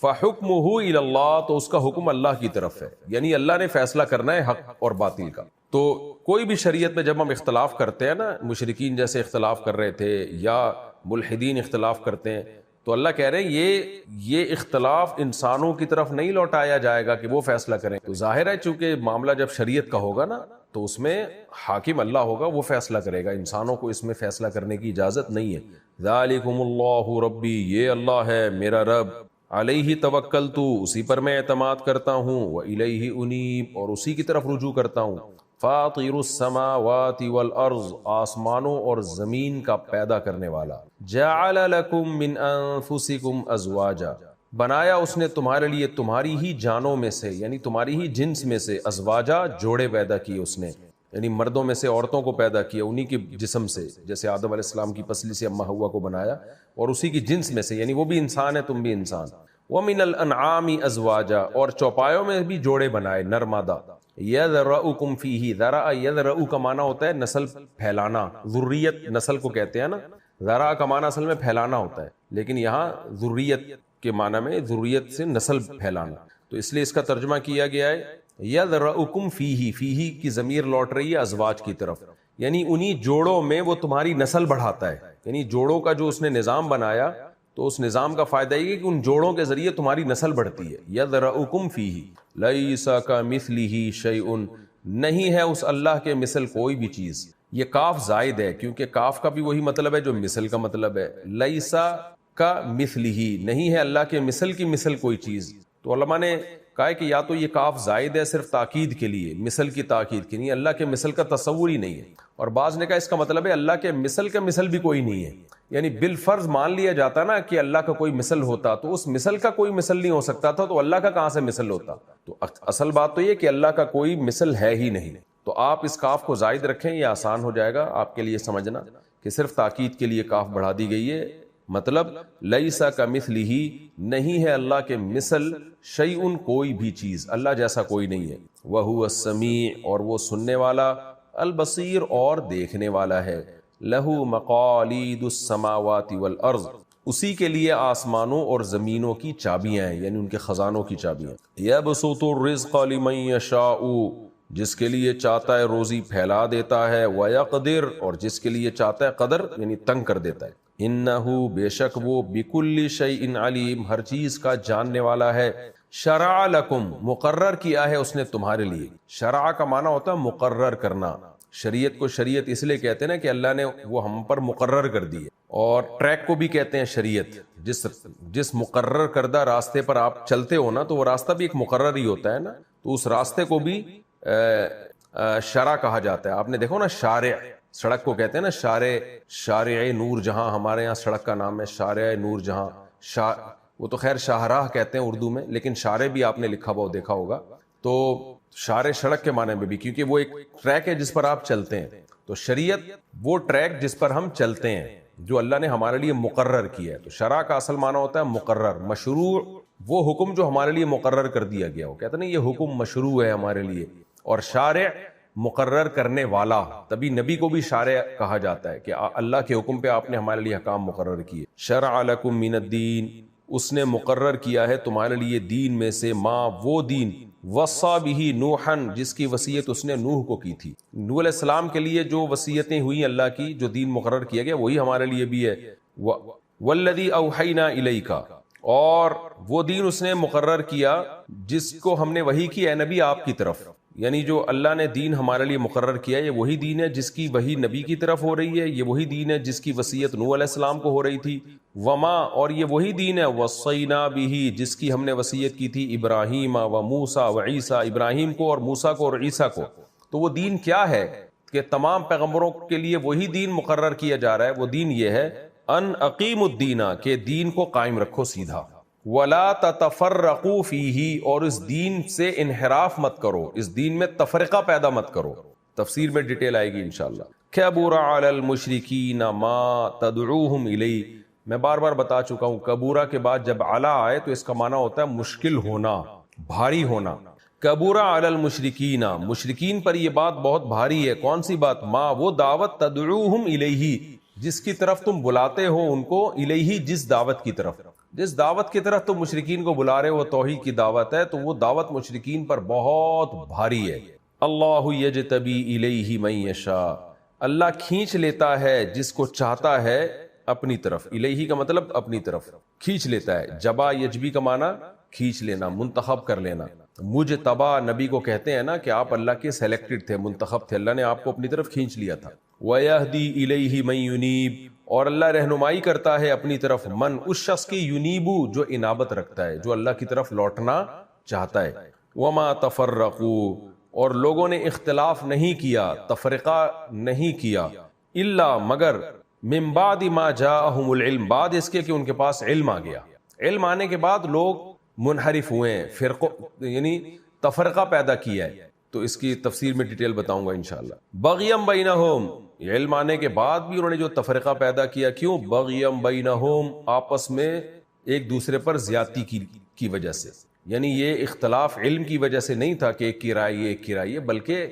فحکمہ الی اللہ، تو اس کا حکم اللہ کی طرف ہے، یعنی اللہ نے فیصلہ کرنا ہے حق اور باطل کا۔ تو کوئی بھی شریعت میں جب ہم اختلاف کرتے ہیں نا، مشرکین جیسے اختلاف کر رہے تھے یا ملحدین اختلاف کرتے ہیں، تو اللہ کہہ رہے ہیں یہ اختلاف انسانوں کی طرف نہیں لوٹایا جائے گا کہ وہ فیصلہ کریں۔ تو ظاہر ہے چونکہ معاملہ جب شریعت کا ہوگا نا تو اس میں حاکم اللہ ہوگا، وہ فیصلہ کرے گا، انسانوں کو اس میں فیصلہ کرنے کی اجازت نہیں ہے۔ ذالکم اللہ ربی، یہ اللہ ہے میرا رب، علیہ توکلت، اسی پر میں اعتماد کرتا ہوں، والیہ انیب، اور اسی کی طرف رجوع کرتا ہوں۔ فاطر السماوات والارض، آسمانوں اور زمین کا پیدا کرنے والا۔ جعل لکم من انفسکم ازواجا، بنایا اس نے تمہارے لیے تمہاری ہی جانوں میں سے یعنی تمہاری ہی جنس میں سے ازواجا جوڑے پیدا کیے اس نے، یعنی مردوں میں سے عورتوں کو پیدا کیا انہی کے جسم سے، جیسے آدم علیہ السلام کی پسلی سے اماں حوا کو بنایا اور اسی کی جنس میں سے، یعنی وہ بھی انسان ہے تم بھی انسان۔ وَمِنَ الْأَنْعَامِ أَزْوَاجًا اور چوپایوں میں بھی جوڑے بنائے نر مادہ۔ يَذْرَؤُكُمْ فِيهِ ذرا يذرؤ کا معنی ہوتا ہے نسل پھیلانا، ذریت نسل کو کہتے ہیں نا، ذرا کا معنی اصل میں پھیلانا ہوتا ہے، لیکن یہاں ذریت کے معنی میں ذریت سے نسل پھیلانا، تو اس لیے اس کا ترجمہ کیا گیا ہے یذرؤکم فیہ، فیہ کی ضمیر لوٹ رہی ہے ازواج کی طرف، یعنی انہی جوڑوں میں وہ تمہاری نسل بڑھاتا ہے، یعنی جوڑوں کا جو اس نے نظام بنایا تو اس نظام کا فائدہ یہ کہ ان جوڑوں کے ذریعے تمہاری نسل بڑھتی ہے۔ یذرؤکم فیہ لیس کمثلہ شیء، نہیں ہے اس اللہ کے مثل کوئی بھی چیز، یہ کاف زائد ہے کیونکہ کاف کا بھی وہی مطلب ہے جو مثل کا مطلب ہے، لیسا کا مثلہ، نہیں ہے اللہ کے مثل کی مثل کوئی چیز، تو علماء نے کہا ہے کہ یا تو یہ کاف زائد ہے صرف تاکید کے لیے، مثل کی تاکید کے لیے، اللہ کے مثل کا تصور ہی نہیں ہے، اور بعض نے کہا اس کا مطلب ہے اللہ کے مثل بھی کوئی نہیں ہے، یعنی بالفرض مان لیا جاتا نا کہ اللہ کا کوئی مثل ہوتا تو اس مثل کا کوئی مثل نہیں ہو سکتا تھا، تو اللہ کا کہاں سے مثل ہوتا؟ تو اصل بات تو یہ کہ اللہ کا کوئی مثل ہے ہی نہیں، تو آپ اس کاف کو زائد رکھیں، یہ آسان ہو جائے گا آپ کے لیے سمجھنا کہ صرف تاکید کے لیے کاف بڑھا دی گئی ہے، مطلب لیسا کمثلہ، نہیں ہے اللہ کے مثل شیء کوئی بھی چیز، اللہ جیسا کوئی نہیں ہے، وہو السمیع اور وہ سننے والا، البصیر اور دیکھنے والا ہے، لہو مقالید السماوات والارض، اسی کے لیے آسمانوں اور زمینوں کی چابیاں ہیں، یعنی ان کے خزانوں کی چابیاں، یبسط الرزق لمن یشاء، جس کے لیے چاہتا ہے روزی پھیلا دیتا ہے، وَيَقْدِرْ اور جس کے لیے چاہتا ہے قدر یعنی تنگ کر دیتا ہے، انہو بے شک وہ بکل شیء علیم ہر چیز کا جاننے والا ہے، شرع لکم مقرر کیا ہے اس نے تمہارے لیے، شرع کا معنی ہوتا ہے مقرر کرنا، شریعت کو شریعت اس لیے کہتے ہیں نا کہ اللہ نے وہ ہم پر مقرر کر دی ہے، اور ٹریک کو بھی کہتے ہیں شریعت، جس مقرر کردہ راستے پر آپ چلتے ہو نا تو وہ راستہ بھی ایک مقرر ہی ہوتا ہے نا، تو اس راستے کو بھی شرع کہا جاتا ہے۔ آپ نے دیکھو نا شارع، سڑک کو کہتے ہیں نا شارع نور جہاں، ہمارے یہاں سڑک کا نام ہے شارع نور جہاں، وہ تو خیر شاہراہ کہتے ہیں اردو میں، لیکن شارع بھی آپ نے لکھا ہوا دیکھا ہوگا، تو شارع سڑک کے معنی میں بھی، کیونکہ وہ ایک ٹریک ہے جس پر آپ چلتے ہیں، تو شریعت وہ ٹریک جس پر ہم چلتے ہیں جو اللہ نے ہمارے لیے مقرر کیا ہے، تو شرع کا اصل معنی ہوتا ہے مقرر، مشروع وہ حکم جو ہمارے لیے مقرر کر دیا گیا ہو، کہتے ہیں نا یہ حکم مشروع ہے ہمارے لیے، اور شارع مقرر کرنے والا، تبھی نبی کو بھی شارع کہا جاتا ہے کہ اللہ کے حکم پہ آپ نے ہمارے لیے احکام مقرر کیے۔ شرع لکم من الدین، اس نے مقرر کیا ہے تمہارے لیے دین میں سے، ما وہ دین، وصا بہ نوحا جس کی وصیت اس نے نوح کو کی تھی، نوح علیہ السلام کے لیے جو وصیتیں ہوئی اللہ کی، جو دین مقرر کیا گیا وہی ہمارے لیے بھی ہے، والذی اوحینا الیک، اور وہ دین اس نے مقرر کیا جس کو ہم نے وحی کی اے نبی آپ کی طرف، یعنی جو اللہ نے دین ہمارے لیے مقرر کیا یہ وہی دین ہے جس کی وحی نبی کی طرف ہو رہی ہے، یہ وہی دین ہے جس کی وصیت نوح علیہ السلام کو ہو رہی تھی، وما اور یہ وہی دین ہے وصینا بہ جس کی ہم نے وصیت کی تھی ابراہیم و موسیٰ و عیسیٰ، ابراہیم کو اور موسیٰ کو اور عیسیٰ کو، تو وہ دین کیا ہے کہ تمام پیغمبروں کے لیے وہی دین مقرر کیا جا رہا ہے، وہ دین یہ ہے ان اقیم الدین کہ دین کو قائم رکھو سیدھا، وَلَا تَتَفَرَّقُوا فِيهِ اور اس دین سے انحراف مت کرو، اس دین میں تفرقہ پیدا مت کرو، تفسیر میں ڈیٹیل آئے گی انشاءاللہ۔ كَبُرَ عَلَى الْمُشْرِكِينَ مَا تَدْعُوهُمْ إِلَيْهِ، میں بار بار بتا چکا ہوں کبورا کے بعد جب علا آئے تو اس کا معنی ہوتا ہے مشکل ہونا، بھاری ہونا، کبورا علی المشرکین، مشرکین پر یہ بات بہت بھاری ہے، کون سی بات؟ ما وہ دعوت تدعوہم الیہ جس کی طرف تم بلاتے ہو ان کو، الیہ جس دعوت کی طرف، جس دعوت کی طرف تم مشرکین کو بلا رہے ہو توحید کی دعوت ہے، تو وہ دعوت مشرکین پر بہت بھاری ہے۔ اللہ یجتبی الیہ من یشاء، اللہ کھینچ لیتا ہے جس کو چاہتا ہے اپنی طرف، الیہ کا مطلب اپنی طرف کھینچ لیتا ہے، جبا یجبی کا معنی کھینچ لینا، منتخب کر لینا، مجتبا نبی کو کہتے ہیں نا کہ آپ اللہ کے سیلیکٹڈ تھے، منتخب تھے، اللہ نے آپ کو اپنی طرف کھینچ لیا تھا۔ وَيَهْدِي إِلَيْهِ مَن يُنِيبُ اور اللہ رہنمائی کرتا ہے اپنی طرف، من اس شخص کی، يُنِيبُ جو انابت رکھتا ہے، جو اللہ کی طرف لوٹنا چاہتا ہے۔ وَمَا تَفَرَّقُوا اور لوگوں نے اختلاف نہیں کیا، تفرقہ نہیں کیا، إِلَّا مگر من بعد ما جاءہم العلم بعد اس کے کہ ان کے پاس علم آ گیا، علم آنے کے بعد لوگ منحرف ہوئے ہیں، فرقوں یعنی تفرقہ پیدا کیا ہے، تو اس کی تفسیر میں ڈیٹیل بتاؤں گا انشاءاللہ۔ بغیم بینہم، علم آنے کے بعد بھی انہوں نے جو تفرقہ پیدا کیا، کیوں؟ بغیم بینہم، آپس میں ایک دوسرے پر زیادتی کی وجہ سے، یعنی یہ اختلاف علم کی وجہ سے نہیں تھا کہ ایک کی رائے ایک کی رائے، بلکہ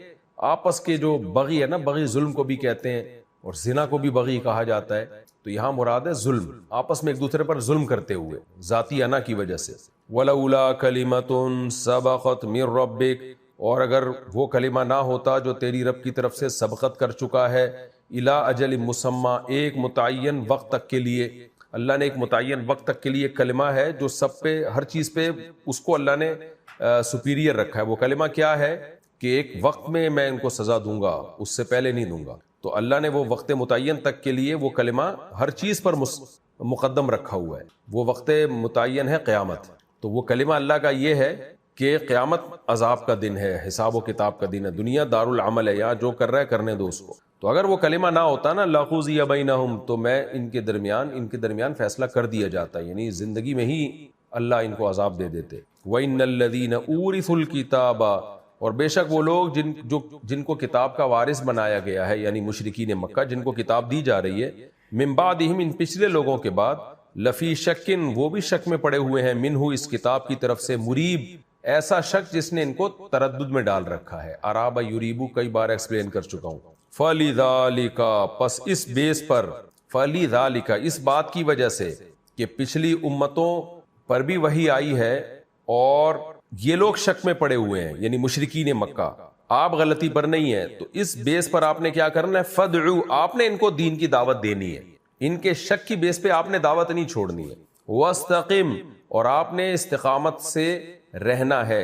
آپس کے جو بغی ہے نا، بغی ظلم کو بھی کہتے ہیں اور زنا کو بھی بغی کہا جاتا ہے، تو یہاں مراد ہے ظلم، آپس میں ایک دوسرے پر ظلم کرتے ہوئے ذاتی انا کی وجہ سے۔ وَلَوْلَا كَلِمَةٌ سَبَقَتْ مِن رَبِّكَ، اور اگر وہ کلمہ نہ ہوتا جو تیری رب کی طرف سے سبقت کر چکا ہے، اِلَىٰ أَجَلٍ مُّسَمَّىٰ، ایک متعین وقت تک کے لیے، اللہ نے ایک متعین وقت تک کے لیے کلمہ ہے جو سب پہ، ہر چیز پہ اس کو اللہ نے سپیریئر رکھا ہے۔ وہ کلمہ کیا ہے کہ ایک وقت میں میں ان کو سزا دوں گا، اس سے پہلے نہیں دوں گا، تو اللہ نے وہ وقت متعین تک کے لیے وہ کلمہ ہر چیز پر مقدم رکھا ہوا ہے۔ وہ وقت متعین ہے قیامت، تو وہ کلمہ اللہ کا یہ ہے کہ قیامت عذاب کا دن ہے، حساب و کتاب کا دن ہے، دنیا دار العمل ہے، یہاں جو کر رہا ہے کرنے دو اس کو۔ تو اگر وہ کلمہ نہ ہوتا نا، لَقُضِیَ بَیْنَہُم، تو میں ان کے درمیان فیصلہ کر دیا جاتا، یعنی زندگی میں ہی اللہ ان کو عذاب دے دیتے۔ وَإِنَّ الَّذِينَ أُورِثُوا الْكِتَابَ، اور بے شک وہ لوگ جن کو کتاب کا وارث بنایا گیا ہے، یعنی مشرکین مکہ، جن کو کتاب دی جا رہی ہے، من بعدہم، ان پچھلے لوگوں کے بعد، لفی شکن، وہ بھی شک میں پڑے ہوئے ہیں، منہ، اس کتاب کی طرف سے، مریب، ایسا شک جس نے ان کو تردد میں ڈال رکھا ہے۔ اراب یریبو کئی بار ایکسپلین کر چکا ہوں۔ فَلِذَالِكَ، پس اس بیس پر، فَلِذَالِكَ، اس بات کی وجہ سے کہ پچھلی امتوں پر بھی وحی آئی ہے اور یہ لوگ شک میں پڑے ہوئے ہیں، یعنی مشرکین مکہ، آپ غلطی پر نہیں ہے، تو اس بیس پر آپ نے کیا کرنا ہے؟ فَدْعُوا، آپ نے ان کو دین کی دعوت دینی ہے، ان کے شک کی بیس پہ آپ نے دعوت نہیں چھوڑنی ہے۔ وَاسْتَقِمْ، اور آپ نے استقامت سے رہنا ہے،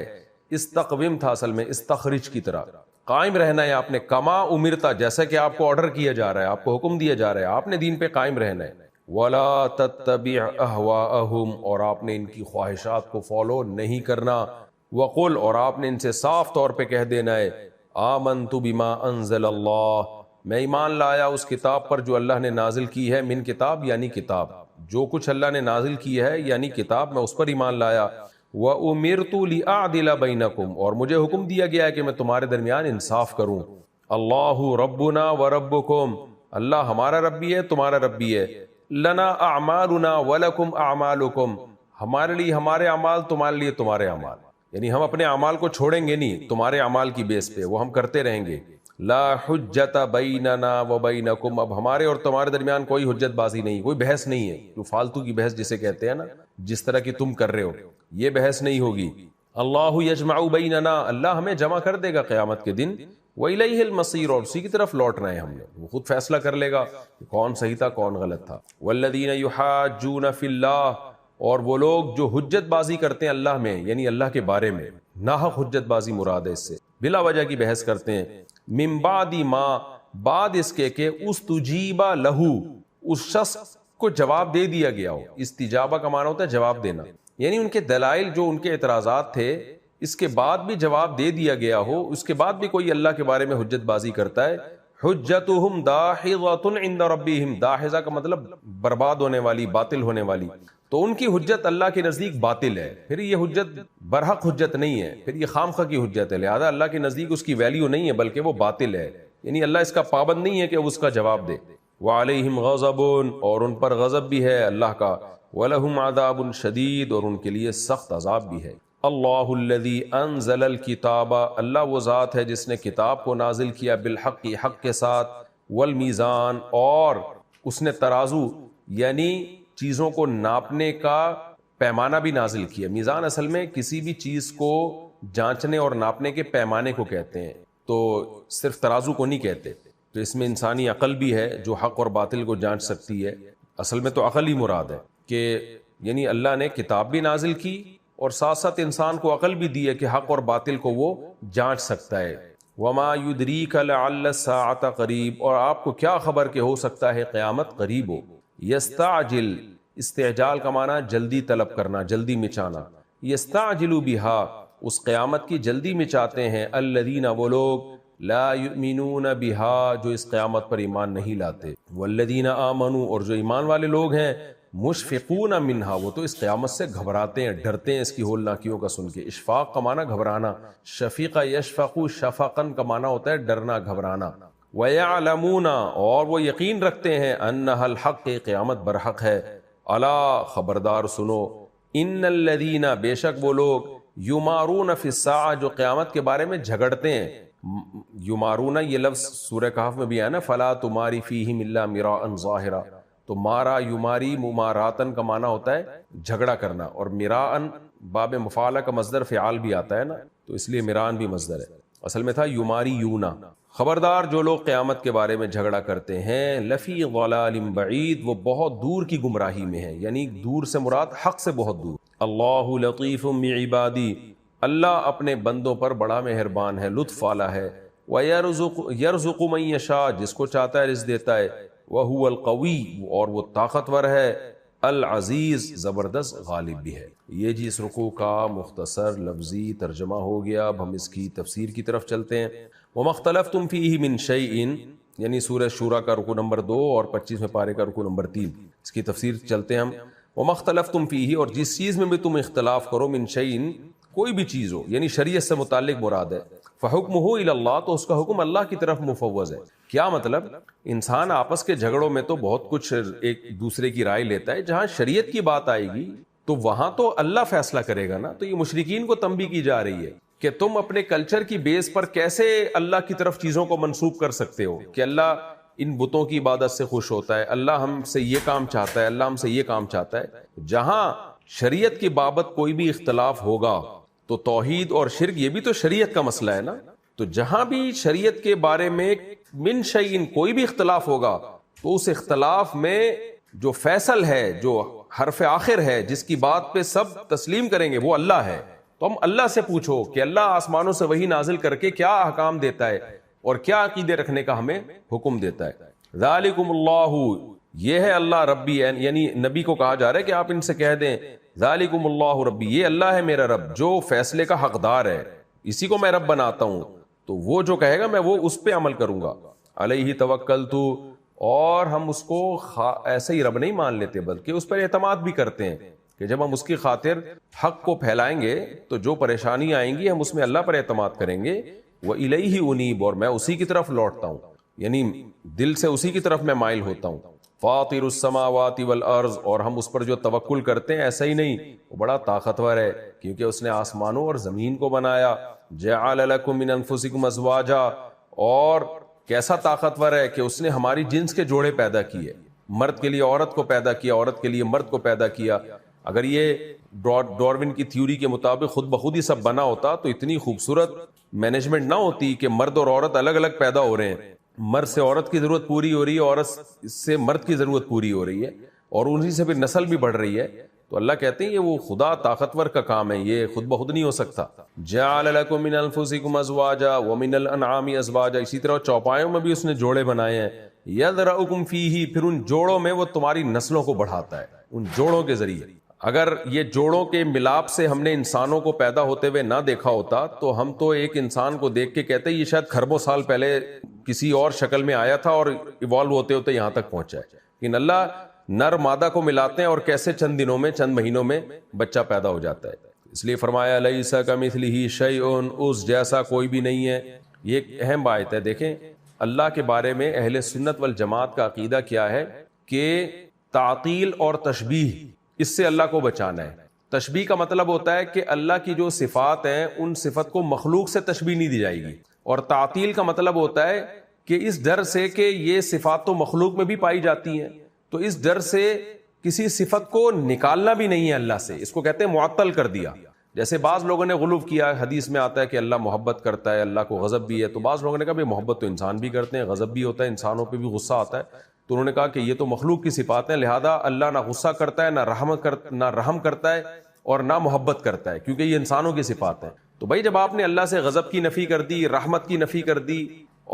استقوم تھا اصل میں استخرج کی طرح، قائم رہنا ہے آپ نے، کما امرتا، جیسا کہ آپ کو آرڈر کیا جا رہا ہے، آپ کو حکم دیا جا رہا ہے، آپ نے دین پہ قائم رہنا ہے۔ وَلَا تَتَّبِعْ أَهْوَاءَهُمْ، اور آپ نے ان کی خواہشات کو فالو نہیں کرنا۔ وَقُلْ، اور آپ نے ان سے صاف طور پہ کہہ دینا ہے، آمنت بما انزل اللہ، میں ایمان لایا اس کتاب پر جو اللہ نے نازل کی ہے، من کتاب یعنی کتاب، جو کچھ اللہ نے نازل کی ہے یعنی کتاب، میں اس پر ایمان لایا۔ وَأُمِرْتُ لِأَعْدِلَ بَيْنَكُمْ، اور مجھے حکم دیا گیا ہے کہ میں تمہارے درمیان انصاف کروں۔ اللہ ربنا وربکم، اللہ ہمارا رب بھی ہے تمہارا رب بھی ہے۔ لنا اعمالنا ولکم اعمالکم، ہمارے لیے ہمارے اعمال، تمہارے لیے تمہارے اعمال، یعنی ہم اپنے اعمال کو چھوڑیں گے نہیں، تمہارے اعمال کی بیس پہ وہ ہم کرتے رہیں گے۔ لا حجت بیننا وبینکم، اب ہمارے اور تمہارے درمیان کوئی حجت بازی نہیں، کوئی بحث نہیں ہے، جو فالتو کی بحث جسے کہتے ہیں نا، جس طرح کی تم کر رہے ہو، یہ بحث نہیں ہوگی۔ اللہ یجمع بیننا، اللہ ہمیں جمع کر دے گا قیامت کے دن، وَإِلَيْهِ الْمَصِيرُ، اور اسی کی طرف لوٹنا ہے ہم نے، وہ خود فیصلہ کر لے گا کہ کون صحیح تھا کون غلط تھا۔ وَالَّذِينَ يُحَاجُّونَ فِي اللَّهِ، اور وہ لوگ جو حجت بازی کرتے ہیں اللہ میں، یعنی اللہ کے بارے میں، ناحق حجت بازی مراد ہے اس سے، بلا وجہ کی بحث کرتے ہیں، من بعد ما، بعد اس کے کہ استجیب لہو، اس شخص کو جواب دے دیا گیا ہو، استجابہ کا معنی ہوتا ہے جواب دینا، یعنی ان کے دلائل جو ان کے اعتراضات تھے اس کے بعد بھی جواب دے دیا گیا ہو، اس کے بعد بھی کوئی اللہ کے بارے میں حجت بازی کرتا ہے، حجتہم داحضۃ عند ربہم، داحضہ کا مطلب برباد ہونے والی، باطل ہونے والی، تو ان کی حجت اللہ کے نزدیک باطل ہے، پھر یہ حجت برحق حجت نہیں ہے، پھر یہ خامخواہ کی حجت ہے، لہذا اللہ کے نزدیک اس کی ویلیو نہیں ہے بلکہ وہ باطل ہے، یعنی اللہ اس کا پابند نہیں ہے کہ وہ اس کا جواب دے۔ وعلیہم غضب، اور ان پر غضب بھی ہے اللہ کا، ولہم عذاب شدید، اور ان کے لیے سخت عذاب بھی ہے۔ اللہ الذی انزل الکتاب، اللہ وہ ذات ہے جس نے کتاب کو نازل کیا، بالحق، حق کے ساتھ، والمیزان، اور اس نے ترازو یعنی چیزوں کو ناپنے کا پیمانہ بھی نازل کیا۔ میزان اصل میں کسی بھی چیز کو جانچنے اور ناپنے کے پیمانے کو کہتے ہیں، تو صرف ترازو کو نہیں کہتے، تو اس میں انسانی عقل بھی ہے جو حق اور باطل کو جانچ سکتی ہے، اصل میں تو عقل ہی مراد ہے، کہ یعنی اللہ نے کتاب بھی نازل کی اور ساتھ ساتھ انسان کو عقل بھی دی ہے کہ حق اور باطل کو وہ جانچ سکتا ہے۔ وما یدریک لعل الساعۃ قریب، اور آپ کو کیا خبر کہ ہو سکتا ہے قیامت قریب ہو۔ یستعجل، استعجال کا معنی جلدی طلب کرنا، جلدی مچانا، یستعجل بہا، اس قیامت کی جلدی مچاتے ہیں، الذین، وہ لوگ، لا یؤمنون بہا، جو اس قیامت پر ایمان نہیں لاتے، والذین آمنوا، اور جو ایمان والے لوگ ہیں، مشفقون منہا، وہ تو اس قیامت سے گھبراتے ہیں، ڈرتے ہیں اس کی ہولناکیوں کا سن کے. اشفاق کا معنی گھبرانا، شفیقہ یشفق شفقن کا معنی ہوتا ہے ڈرنا گھبرانا. وَيَعْلَمُونَ، اور وہ یقین رکھتے ہیں، أَنَّهَا الْحَقِّ، قیامت برحق ہے. الا، خبردار سنو، ان الذین، بے شک وہ لوگ، یمارون فی الساعہ، جو قیامت کے بارے میں جھگڑتے ہیں. یمارون، یہ لفظ سورہ کہف میں بھی ہے نا، فلا تماری فیہم الا مراء ظاہرا. تو مارا یماری، مماراتن کا معنی ہوتا ہے جھگڑا کرنا، اور مراءن باب مفعلہ کا مصدر فعال بھی آتا ہے نا، تو اس لیے مران بھی مصدر ہے، اصل میں تھا یماری یونا. خبردار جو لوگ قیامت کے بارے میں جھگڑا کرتے ہیں، لفی ضلال بعید، وہ بہت دور کی گمراہی میں ہیں، یعنی دور سے مراد حق سے بہت دور. اللہ لطیف بعبادی، اللہ اپنے بندوں پر بڑا مہربان ہے، لطف والا ہے. وَيَرْزُقُ مَن يَشَاءُ، جس کو چاہتا ہے رزق دیتا ہے. وَهُوَ الْقَوِيُّ، اور وہ طاقتور ہے. العزیز، زبردست غالب بھی ہے. یہ جی اس رکوع کا مختصر لفظی ترجمہ ہو گیا. اب ہم اس کی تفسیر کی طرف چلتے ہیں. وَمَا اخْتَلَفْتُمْ فِيهِ مِنْ شَيْءٍ، یعنی سورہ شورى کا رکوع نمبر 2 اور 25ویں پارے کا رکوع نمبر 3، اس کی تفسیر چلتے ہیں ہم. وَمَا اخْتَلَفْتُمْ فِيهِ، اور جس چیز میں بھی تم اختلاف کرو، مِنْ شَيْءٍ، کوئی بھی چیز ہو، یعنی شریعت سے متعلق مراد ہے. فَحُكْمُهُ إِلَى اللَّهِ، تو اس کا حکم اللہ کی طرف مفوض ہے. کیا مطلب؟ انسان آپس کے جھگڑوں میں تو بہت کچھ ایک دوسرے کی رائے لیتا ہے، جہاں شریعت کی بات آئے گی تو وہاں تو اللہ فیصلہ کرے گا نا. تو یہ مشرکین کو تنبیہ کی جا رہی ہے کہ تم اپنے کلچر کی بیس پر کیسے اللہ کی طرف چیزوں کو منسوب کر سکتے ہو کہ اللہ ان بتوں کی عبادت سے خوش ہوتا ہے، اللہ ہم سے یہ کام چاہتا ہے، اللہ ہم سے یہ کام چاہتا ہے. جہاں شریعت کی بابت کوئی بھی اختلاف ہوگا تو توحید اور شرک، یہ بھی تو شریعت کا مسئلہ ہے نا. تو جہاں بھی شریعت کے بارے میں من شیئن کوئی بھی اختلاف ہوگا تو اس اختلاف میں جو فیصل ہے، جو حرف آخر ہے، جس کی بات پہ سب تسلیم کریں گے، وہ اللہ ہے. تو ہم اللہ سے پوچھو کہ اللہ آسمانوں سے وحی نازل کر کے کیا احکام دیتا ہے اور کیا عقیدے رکھنے کا ہمیں حکم دیتا ہے. ذالکم اللہ، یہ ہے اللہ ربی، یعنی نبی کو کہا جا رہا ہے کہ آپ ان سے کہہ دیں ذالکم اللہ ربی، یہ اللہ ہے میرا رب جو فیصلے کا حقدار ہے، اسی کو میں رب بناتا ہوں. تو وہ جو کہے گا میں وہ اس پہ عمل کروں گا. علیہ توکلت، اور ہم اس کو ایسے ہی رب نہیں مان لیتے بلکہ اس پر اعتماد بھی کرتے ہیں کہ جب ہم اس کی خاطر حق کو پھیلائیں گے تو جو پریشانی آئیں گی ہم اس میں اللہ پر اعتماد کریں گے. وَإِلَيْهِ أُنِيبُ، اور میں اسی کی طرف لوٹتا ہوں، یعنی دل سے اسی کی طرف میں مائل ہوتا ہوں. فاطر السماوات والارض، اور ہم اس پر جو توکل کرتے ہیں ایسا ہی نہیں، وہ بڑا طاقتور ہے کیونکہ اس نے آسمانوں اور زمین کو بنایا. جعل لکم من انفسکم ازواجا، اور کیسا طاقتور ہے کہ اس نے ہماری جنس کے جوڑے پیدا کیے، مرد کے لیے عورت کو پیدا کیا، عورت کے لیے مرد کو پیدا کیا. اگر یہ ڈارون کی تھیوری کے مطابق خود بخود ہی سب بنا ہوتا تو اتنی خوبصورت مینجمنٹ نہ ہوتی کہ مرد اور عورت الگ الگ پیدا ہو رہے ہیں، مرد سے عورت کی ضرورت پوری ہو رہی ہے، عورت سے مرد کی ضرورت پوری ہو رہی ہے، اور انہی سے پھر نسل بھی بڑھ رہی ہے. تو اللہ کہتے ہیں یہ وہ خدا طاقتور کا کام ہے، یہ خود بخود نہیں ہو سکتا. جعل لکم من انفسکم ازواجا ومن الانعام ازواجا، اسی طرح چوپایوں میں بھی اس نے جوڑے بنائے ہیں. یذرؤکم فیہ، پھر ان جوڑوں میں وہ تمہاری نسلوں کو بڑھاتا ہے، ان جوڑوں کے ذریعے. اگر یہ جوڑوں کے ملاپ سے ہم نے انسانوں کو پیدا ہوتے ہوئے نہ دیکھا ہوتا تو ہم تو ایک انسان کو دیکھ کے کہتے یہ شاید خربوں سال پہلے کسی اور شکل میں آیا تھا اور ایوالو ہوتے ہوتے یہاں تک پہنچا ہے. لیکن اللہ نر مادہ کو ملاتے ہیں اور کیسے چند دنوں میں، چند مہینوں میں بچہ پیدا ہو جاتا ہے. اس لیے فرمایا لیس کمثلہ شیء، اس جیسا کوئی بھی نہیں ہے. یہ ایک اہم بات ہے. دیکھیں اللہ کے بارے میں اہل سنت والجماعت کا عقیدہ کیا ہے کہ تعطیل اور تشبیہ، اس سے اللہ کو بچانا ہے. تشبیہ کا مطلب ہوتا ہے کہ اللہ کی جو صفات ہیں ان صفت کو مخلوق سے تشبیہ نہیں دی جائے گی، اور تعطیل کا مطلب ہوتا ہے کہ اس ڈر سے کہ یہ صفات تو مخلوق میں بھی پائی جاتی ہیں تو اس ڈر سے کسی صفت کو نکالنا بھی نہیں ہے اللہ سے، اس کو کہتے ہیں معطل کر دیا. جیسے بعض لوگوں نے غلو کیا، حدیث میں آتا ہے کہ اللہ محبت کرتا ہے، اللہ کو غضب بھی ہے، تو بعض لوگوں نے کہا محبت تو انسان بھی کرتے ہیں، غضب بھی ہوتا ہے، انسانوں پہ بھی غصہ آتا ہے. تو انہوں نے کہا کہ یہ تو مخلوق کی صفات ہیں، لہذا اللہ نہ غصہ کرتا ہے، نہ رحم کرتا ہے اور نہ محبت کرتا ہے، کیونکہ یہ انسانوں کی صفات ہیں. تو بھائی جب آپ نے اللہ سے غضب کی نفی کر دی، رحمت کی نفی کر دی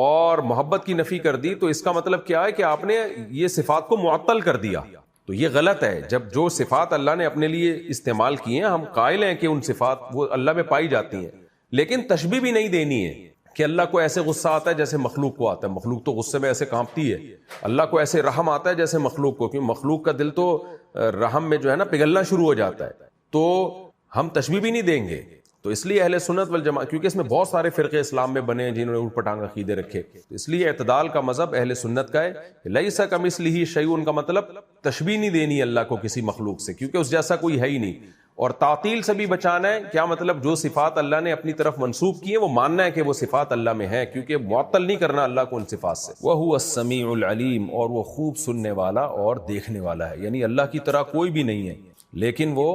اور محبت کی نفی کر دی، تو اس کا مطلب کیا ہے کہ آپ نے یہ صفات کو معطل کر دیا. تو یہ غلط ہے. جب جو صفات اللہ نے اپنے لیے استعمال کی ہیں، ہم قائل ہیں کہ ان صفات وہ اللہ میں پائی جاتی ہیں، لیکن تشبیہ بھی نہیں دینی ہے کہ اللہ کو ایسے غصہ آتا ہے جیسے مخلوق کو آتا ہے، مخلوق تو غصے میں ایسے کانپتی ہے. اللہ کو ایسے رحم آتا ہے جیسے مخلوق کو، کیونکہ مخلوق کا دل تو رحم میں جو ہے نا پگھلنا شروع ہو جاتا ہے، تو ہم تشبیہ بھی نہیں دیں گے۔ تو اس لیے اہل سنت والجماعت، کیونکہ اس میں بہت سارے فرقے اسلام میں بنے ہیں جنہوں نے اوٹ پٹانگ عقیدے رکھے، تو اس لیے اعتدال کا مذہب اہل سنت کا ہے۔ لیس کمثلہ شیء کا مطلب تشبیہ نہیں دینی اللہ کو کسی مخلوق سے، کیونکہ اس جیسا کوئی ہے ہی نہیں۔ اور تعطیل سے بھی بچانا ہے، کیا مطلب جو صفات اللہ نے اپنی طرف منسوب کی ہیں وہ ماننا ہے کہ وہ صفات اللہ میں ہیں، کیونکہ معطل نہیں کرنا اللہ کو ان صفات سے۔ وَهُوَ السَّمِيعُ الْعَلِيمُ، اور وہ خوب سننے والا اور دیکھنے والا ہے، یعنی اللہ کی طرح کوئی بھی نہیں ہے، لیکن وہ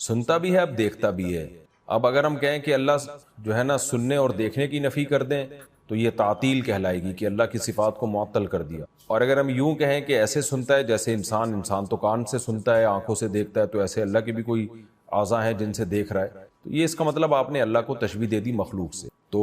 سنتا بھی ہے، اب دیکھتا بھی ہے۔ اب اگر ہم کہیں کہ اللہ جو ہے نا سننے اور دیکھنے کی نفی کر دیں تو یہ تعطیل کہلائے گی کہ اللہ کی صفات کو معطل کر دیا۔ اور اگر ہم یوں کہیں کہ ایسے سنتا ہے جیسے انسان تو کان سے سنتا ہے، آنکھوں سے دیکھتا ہے، تو ایسے اللہ کے بھی کوئی اعضاء ہیں جن سے دیکھ رہا ہے، تو یہ اس کا مطلب آپ نے اللہ کو تشبیہ دے دی مخلوق سے۔ تو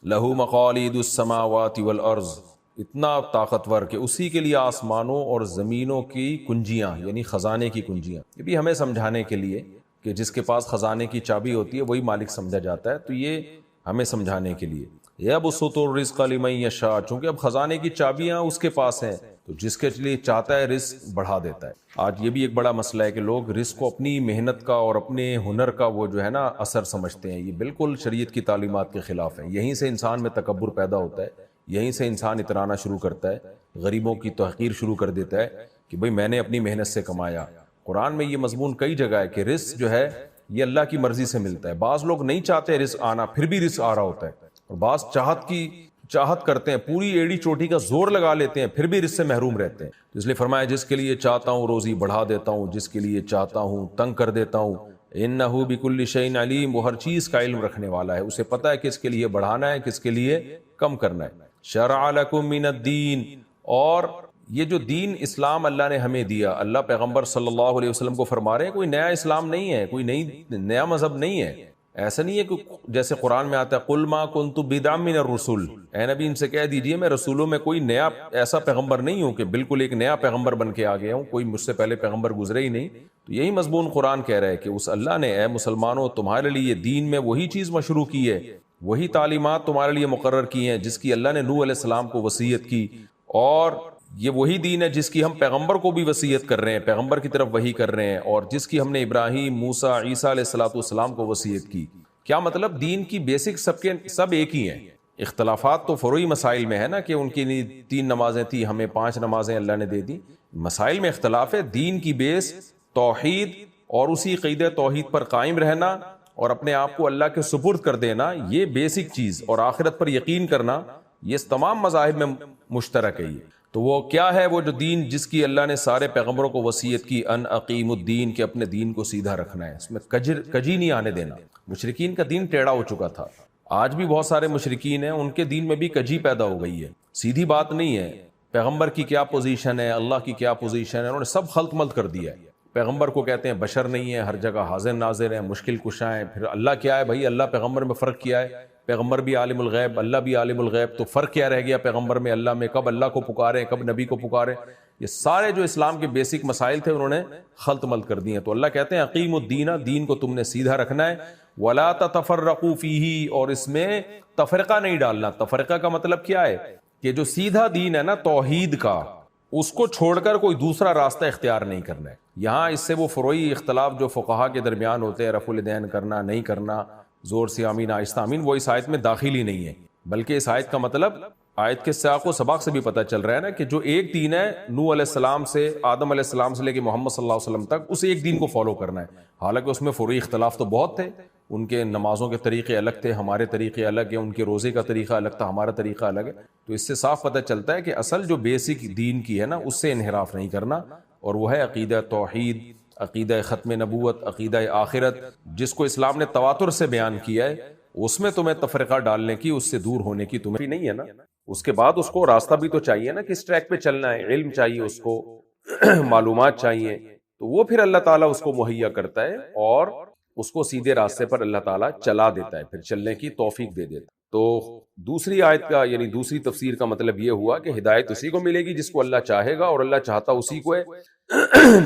لہو مقالید السماوات والارض، اتنا طاقتور کہ اسی کے لیے آسمانوں اور زمینوں کی کنجیاں، یعنی خزانے کی کنجیاں۔ یہ بھی ہمیں سمجھانے کے لیے کہ جس کے پاس خزانے کی چابی ہوتی ہے وہی مالک سمجھا جاتا ہے، تو یہ ہمیں سمجھانے کے لیے۔ یبسط الرزق لمن یشاء، چونکہ اب خزانے کی چابیاں اس کے پاس ہیں، تو جس کے لیے چاہتا ہے رزق بڑھا دیتا ہے۔ آج یہ بھی ایک بڑا مسئلہ ہے کہ لوگ رزق کو اپنی محنت کا اور اپنے ہنر کا وہ جو ہے نا اثر سمجھتے ہیں، یہ بالکل شریعت کی تعلیمات کے خلاف ہے۔ یہیں سے انسان میں تکبر پیدا ہوتا ہے، یہیں سے انسان اترانا شروع کرتا ہے، غریبوں کی تحقیر شروع کر دیتا ہے کہ بھئی میں نے اپنی محنت سے کمایا۔ قرآن میں یہ مضمون کئی جگہ ہے کہ رزق جو ہے یہ اللہ کی مرضی سے ملتا ہے۔ بعض لوگ نہیں چاہتے رزق آنا، پھر بھی رزق آ رہا ہوتا ہے، اور بعض چاہت کرتے ہیں، پوری ایڑی چوٹی کا زور لگا لیتے ہیں، پھر بھی رزق سے محروم رہتے ہیں۔ اس لیے فرمایا جس کے لیے چاہتا ہوں روزی بڑھا دیتا ہوں، جس کے لیے چاہتا ہوں تنگ کر دیتا ہوں۔ انہ بکل شیء علیم، وہ ہر چیز کا علم رکھنے والا ہے، اسے پتہ ہے کس کے لیے بڑھانا ہے، کس کے لیے کم کرنا ہے۔ شرع لکم من الدین، اور یہ جو دین اسلام اللہ نے ہمیں دیا، اللہ پیغمبر صلی اللہ علیہ وسلم کو فرما رہے ہیں کوئی نیا اسلام نہیں ہے، کوئی نیا مذہب نہیں ہے۔ ایسا نہیں ہے کہ جیسے قرآن میں آتا ہے قل ما کنت بدعا من الرسل، اے نبی ان سے کہہ دیجئے میں رسولوں میں کوئی نیا ایسا پیغمبر نہیں ہوں کہ بالکل ایک نیا پیغمبر بن کے آ گیا ہوں، کوئی مجھ سے پہلے پیغمبر گزرے ہی نہیں۔ تو یہی مضمون قرآن کہہ رہا ہے کہ اس اللہ نے اے مسلمانوں تمہارے لیے دین میں وہی چیز مشروع کی ہے، وہی تعلیمات تمہارے لیے مقرر کی ہیں جس کی اللہ نے نوح علیہ السلام کو وصیت کی، اور یہ وہی دین ہے جس کی ہم پیغمبر کو بھی وصیت کر رہے ہیں، پیغمبر کی طرف وحی کر رہے ہیں، اور جس کی ہم نے ابراہیم، موسیٰ، عیسیٰ علیہ السلام کو وصیت کی۔ کیا مطلب دین کی بیسک سب ایک ہی ہیں، اختلافات تو فروعی مسائل میں ہے نا کہ ان کی 3 نمازیں تھی ہمیں 5 نمازیں اللہ نے دے دی، مسائل میں اختلاف ہے۔ دین کی بیس توحید اور اسی عقیدہ توحید پر قائم رہنا اور اپنے آپ کو اللہ کے سپرد کر دینا، یہ بیسک چیز، اور آخرت پر یقین کرنا، یہ تمام مذاہب میں مشترک ہے۔ یہ تو وہ کیا ہے، وہ جو دین جس کی اللہ نے سارے پیغمبروں کو وصیت کی، ان اقیم الدین، کہ اپنے دین کو سیدھا رکھنا ہے، اس میں کجی نہیں آنے دینا۔ مشرکین کا دین ٹیڑھا ہو چکا تھا، آج بھی بہت سارے مشرکین ہیں ان کے دین میں بھی کجی پیدا ہو گئی ہے، سیدھی بات نہیں ہے۔ پیغمبر کی کیا پوزیشن ہے، اللہ کی کیا پوزیشن ہے، انہوں نے سب خلط ملط کر دیا ہے۔ پیغمبر کو کہتے ہیں بشر نہیں ہے، ہر جگہ حاضر ناظر ہے، مشکل کشا ہے۔ پھر اللہ کیا ہے بھائی، اللہ پیغمبر میں فرق کیا ہے، پیغمبر بھی عالم الغیب، اللہ بھی عالم الغیب، تو فرق کیا رہ گیا پیغمبر میں اللہ میں، کب اللہ کو پکارے کب نبی کو پکارے؟ یہ سارے جو اسلام کے بیسک مسائل تھے انہوں نے خلط ملط کر دیے۔ تو اللہ کہتے ہیں اقیم الدین، دین کو تم نے سیدھا رکھنا ہے، ولا تتفرقوا فیہ، اور اس میں تفرقہ نہیں ڈالنا۔ تفرقہ کا مطلب کیا ہے کہ جو سیدھا دین ہے نا توحید کا، اس کو چھوڑ کر کوئی دوسرا راستہ اختیار نہیں کرنا ہے۔ یہاں اس سے وہ فروعی اختلاف جو فقہا کے درمیان ہوتے ہیں، رفع الیدین کرنا نہیں کرنا، زور سے آمین آہستہ آمین، وہ اس آیت میں داخل ہی نہیں ہے، بلکہ اس آیت کا مطلب آیت کے سیاق و سباق سے بھی پتہ چل رہا ہے نا کہ جو ایک دین ہے نوح علیہ السلام سے آدم علیہ السلام سے لے کے محمد صلی اللہ علیہ وسلم تک، اس ایک دین کو فالو کرنا ہے۔ حالانکہ اس میں فروعی اختلاف تو بہت تھے، ان کے نمازوں کے طریقے الگ تھے، ہمارے طریقے الگ ہیں، ان کے روزے کا طریقہ الگ تھا، ہمارا طریقہ الگ ہے۔ تو اس سے صاف پتہ چلتا ہے کہ اصل جو بیسک دین کی ہے نا اس سے انحراف نہیں کرنا، اور وہ ہے عقیدہ توحید، عقیدہ ختم نبوت، عقیدہ آخرت، جس کو اسلام نے تواتر سے بیان کیا ہے۔ اس میں تمہیں تفرقہ ڈالنے کی، اس سے دور ہونے کی تمہیں نہیں ہے نا۔ اس کے بعد اس کو راستہ بھی تو چاہیے نا، کس ٹریک پہ چلنا ہے، علم چاہیے اس کو، معلومات چاہیے، تو وہ پھر اللہ تعالیٰ اس کو مہیا کرتا ہے اور اس کو سیدھے راستے پر اللہ تعالیٰ چلا دیتا ہے، پھر چلنے کی توفیق دے دیتا ہے۔ تو دوسری آیت کا یعنی دوسری تفسیر کا مطلب یہ ہوا کہ ہدایت اسی کو ملے گی جس کو اللہ چاہے گا، اور اللہ چاہتا اسی کو ہے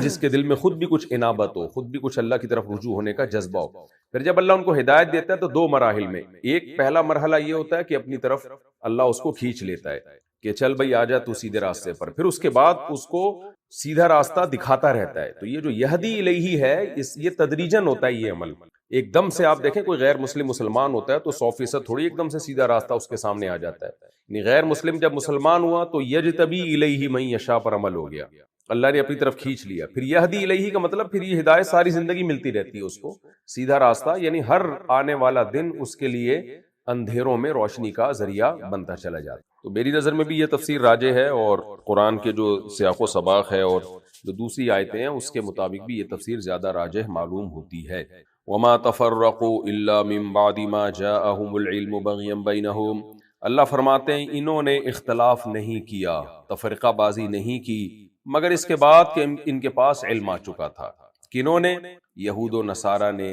جس کے دل میں خود بھی کچھ انابت ہو، خود بھی کچھ اللہ کی طرف رجوع ہونے کا جذبہ ہو۔ پھر جب اللہ ان کو ہدایت دیتا ہے تو 2 مراحل میں، ایک پہلا مرحلہ یہ ہوتا ہے کہ اپنی طرف اللہ اس کو کھینچ لیتا ہے کہ چل بھائی آ جا تو سیدھے راستے پر، پھر اس کے بعد اس کو سیدھا راستہ دکھاتا رہتا ہے. تو یہ جو یہدی الیہ ہے یہ تدریجن ہوتا ہے. یہ عمل ایک دم سے آپ دیکھیں کوئی غیر مسلم مسلمان ہوتا ہے تو 100% تھوڑی ایک دم سے سیدھا راستہ اس کے سامنے آ جاتا ہے. یعنی غیر مسلم جب مسلمان ہوا تو یجتبی الیہ من یشاء پر عمل ہو گیا, اللہ نے اپنی طرف کھینچ لیا. پھر یہدی الیہ کا مطلب پھر یہ ہدایت ساری زندگی ملتی رہتی ہے اس کو, سیدھا راستہ, یعنی ہر آنے والا دن اس کے لیے اندھیروں میں روشنی کا ذریعہ بنتا چلا جاتا. تو میری نظر میں بھی یہ تفسیر راجح ہے, اور قرآن کے جو سیاق و سباق ہے اور جو دوسری آیتیں ہیں اس کے مطابق بھی یہ تفسیر زیادہ راجح معلوم ہوتی ہے. وما تفرقوا الا من بعد ما جاءهم العلم بغيا بينهم, اللہ فرماتے ہیں انہوں نے اختلاف نہیں کیا, تفرقہ بازی نہیں کی, مگر اس کے بعد کہ ان کے پاس علم آ چکا تھا. کنہوں نے؟ یہود و نصارہ نے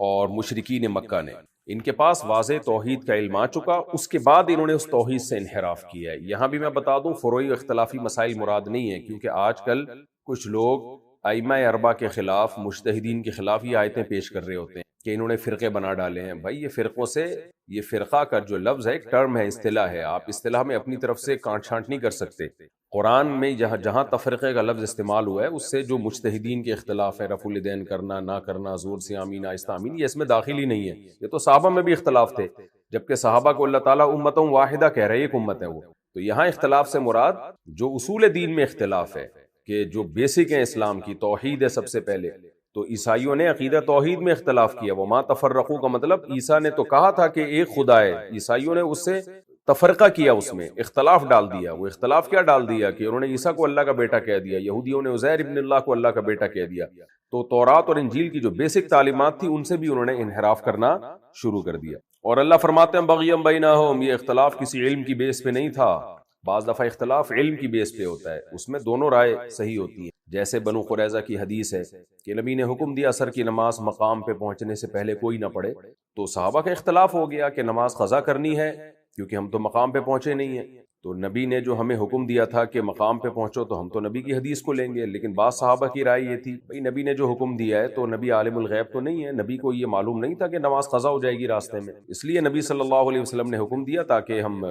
اور مشرکین مکہ نے. ان کے پاس واضح توحید کا علم آ چکا, اس کے بعد انہوں نے اس توحید سے انحراف کیا ہے. یہاں بھی میں بتا دوں فروعی و اختلافی مسائل مراد نہیں ہے, کیونکہ آج کل کچھ لوگ ائمہ اربعہ کے خلاف, مجتہدین کے خلاف یہ آیتیں پیش کر رہے ہوتے ہیں کہ انہوں نے فرقے بنا ڈالے ہیں. بھائی یہ فرقوں سے, یہ فرقہ کا جو لفظ ہے ایک ٹرم ہے, اصطلاح ہے, آپ اصطلاح میں اپنی طرف سے کانٹ چھانٹ نہیں کر سکتے. قرآن میں جہاں تفرقے کا لفظ استعمال ہوا ہے اس سے جو مجتہدین کے اختلاف ہے, رفع الیدین کرنا نہ کرنا, زور سے آمین آہستہ آمین, یہ اس میں داخل ہی نہیں ہے. یہ تو صحابہ میں بھی اختلاف تھے, جبکہ صحابہ کو اللہ تعالیٰ امتوں واحدہ کہہ رہے, ایک امت ہے وہ. تو یہاں اختلاف سے مراد جو اصول دین میں اختلاف ہے, کہ جو بیسک ہے اسلام کی, توحید ہے سب سے پہلے. تو عیسائیوں نے عقیدہ توحید میں اختلاف کیا. وما تفرقوا کا مطلب عیسیٰ نے تو کہا تھا کہ ایک خدا ہے, عیسائیوں نے اس سے تفرقہ کیا, اس میں اختلاف ڈال دیا. وہ اختلاف کیا ڈال دیا کہ انہوں نے عیسیٰ کو اللہ کا بیٹا کہہ دیا, یہودیوں نے عزیر ابن اللہ کو اللہ کا بیٹا کہہ دیا. تو تورات اور انجیل کی جو بیسک تعلیمات تھی ان سے بھی انہوں نے انحراف کرنا شروع کر دیا. اور اللہ فرماتے ہیں بغیم بینہم, یہ اختلاف کسی علم کی بیس پہ نہیں تھا. بعض دفعہ اختلاف علم کی بیس پہ ہوتا ہے, اس میں دونوں رائے صحیح ہوتی ہیں. جیسے بنو قریظہ کی حدیث ہے کہ نبی نے حکم دیا عصر کی نماز مقام پہ پہنچنے سے پہلے کوئی نہ پڑھے, تو صحابہ کا اختلاف ہو گیا کہ نماز قضا کرنی ہے کیونکہ ہم تو مقام پہ پہنچے نہیں ہیں. تو نبی نے جو ہمیں حکم دیا تھا کہ مقام پہ پہنچو تو ہم تو نبی کی حدیث کو لیں گے. لیکن بعض صحابہ کی رائے یہ تھی بھئی نبی نے جو حکم دیا ہے تو نبی عالم الغیب تو نہیں ہے, نبی کو یہ معلوم نہیں تھا کہ نماز قضا ہو جائے گی راستے میں, اس لیے نبی صلی اللہ علیہ وسلم نے حکم دیا تاکہ ہم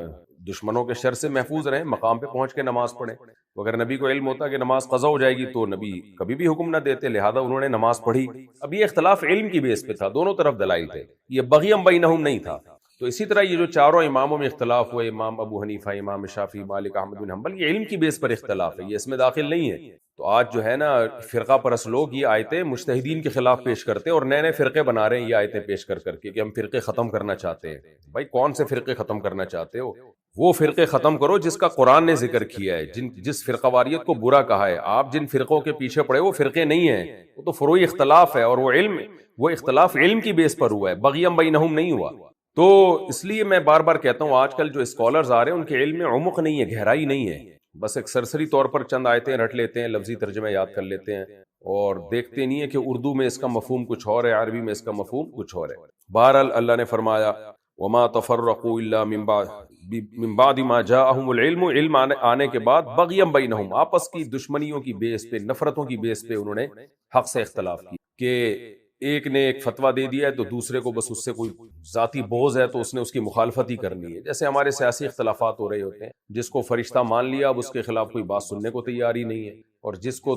دشمنوں کے شر سے محفوظ رہیں, مقام پہ پہنچ کے نماز پڑھیں. اگر نبی کو علم ہوتا کہ نماز قضا ہو جائے گی تو نبی کبھی بھی حکم نہ دیتے, لہذا انہوں نے نماز پڑھی. اب یہ اختلاف علم کی بیس پہ تھا, دونوں طرف دلائل تھے, یہ بغیم بینہم نہیں تھا. تو اسی طرح یہ جو چاروں اماموں میں اختلاف ہوئے, امام ابو حنیفہ, امام شافعی, مالک, احمد بن حنبل, یہ علم کی بیس پر اختلاف ہے, یہ اس میں داخل نہیں ہے. تو آج جو ہے نا فرقہ پرست لوگ یہ آیتیں مجتہدین کے خلاف پیش کرتے ہیں اور نئے نئے فرقے بنا رہے ہیں یہ آیتیں پیش کر کر کے کہ ہم فرقے ختم کرنا چاہتے ہیں. بھائی کون سے فرقے ختم کرنا چاہتے ہو؟ وہ فرقے ختم کرو جس کا قرآن نے ذکر کیا ہے, جس فرقہ واریت کو برا کہا ہے. آپ جن فرقوں کے پیچھے پڑے وہ فرقے نہیں ہیں, وہ تو فروعی اختلاف ہے, اور وہ اختلاف علم کی بیس پر ہوا ہے, بغیم بینہم نہیں ہوا. تو اس لیے میں بار بار کہتا ہوں آج کل جو اسکالرز آ رہے ہیں ان کے علم میں عمق نہیں ہے, گہرائی نہیں ہے. بس ایک سرسری طور پر چند آیتیں رٹ لیتے ہیں, لفظی ترجمہ یاد کر لیتے ہیں, اور دیکھتے نہیں ہے کہ اردو میں اس کا مفہوم کچھ اور ہے, عربی میں اس کا مفہوم کچھ اور ہے. بہرحال اللہ نے فرمایا وما تفرقوا الا من بعد ما جاءهم العلم, علم آنے کے بعد بغیم بینہم, آپس کی دشمنیوں کی بیس پہ, نفرتوں کی بیس پہ انہوں نے حق سے اختلاف کیا. کہ ایک نے ایک فتویٰ دے دیا ہے تو دوسرے کو بس اس سے کوئی ذاتی بغض ہے تو اس نے اس کی مخالفت ہی کرنی ہے. جیسے ہمارے سیاسی اختلافات ہو رہے ہوتے ہیں, جس کو فرشتہ مان لیا اب اس کے خلاف کوئی بات سننے کو تیار ہی نہیں ہے, اور جس کو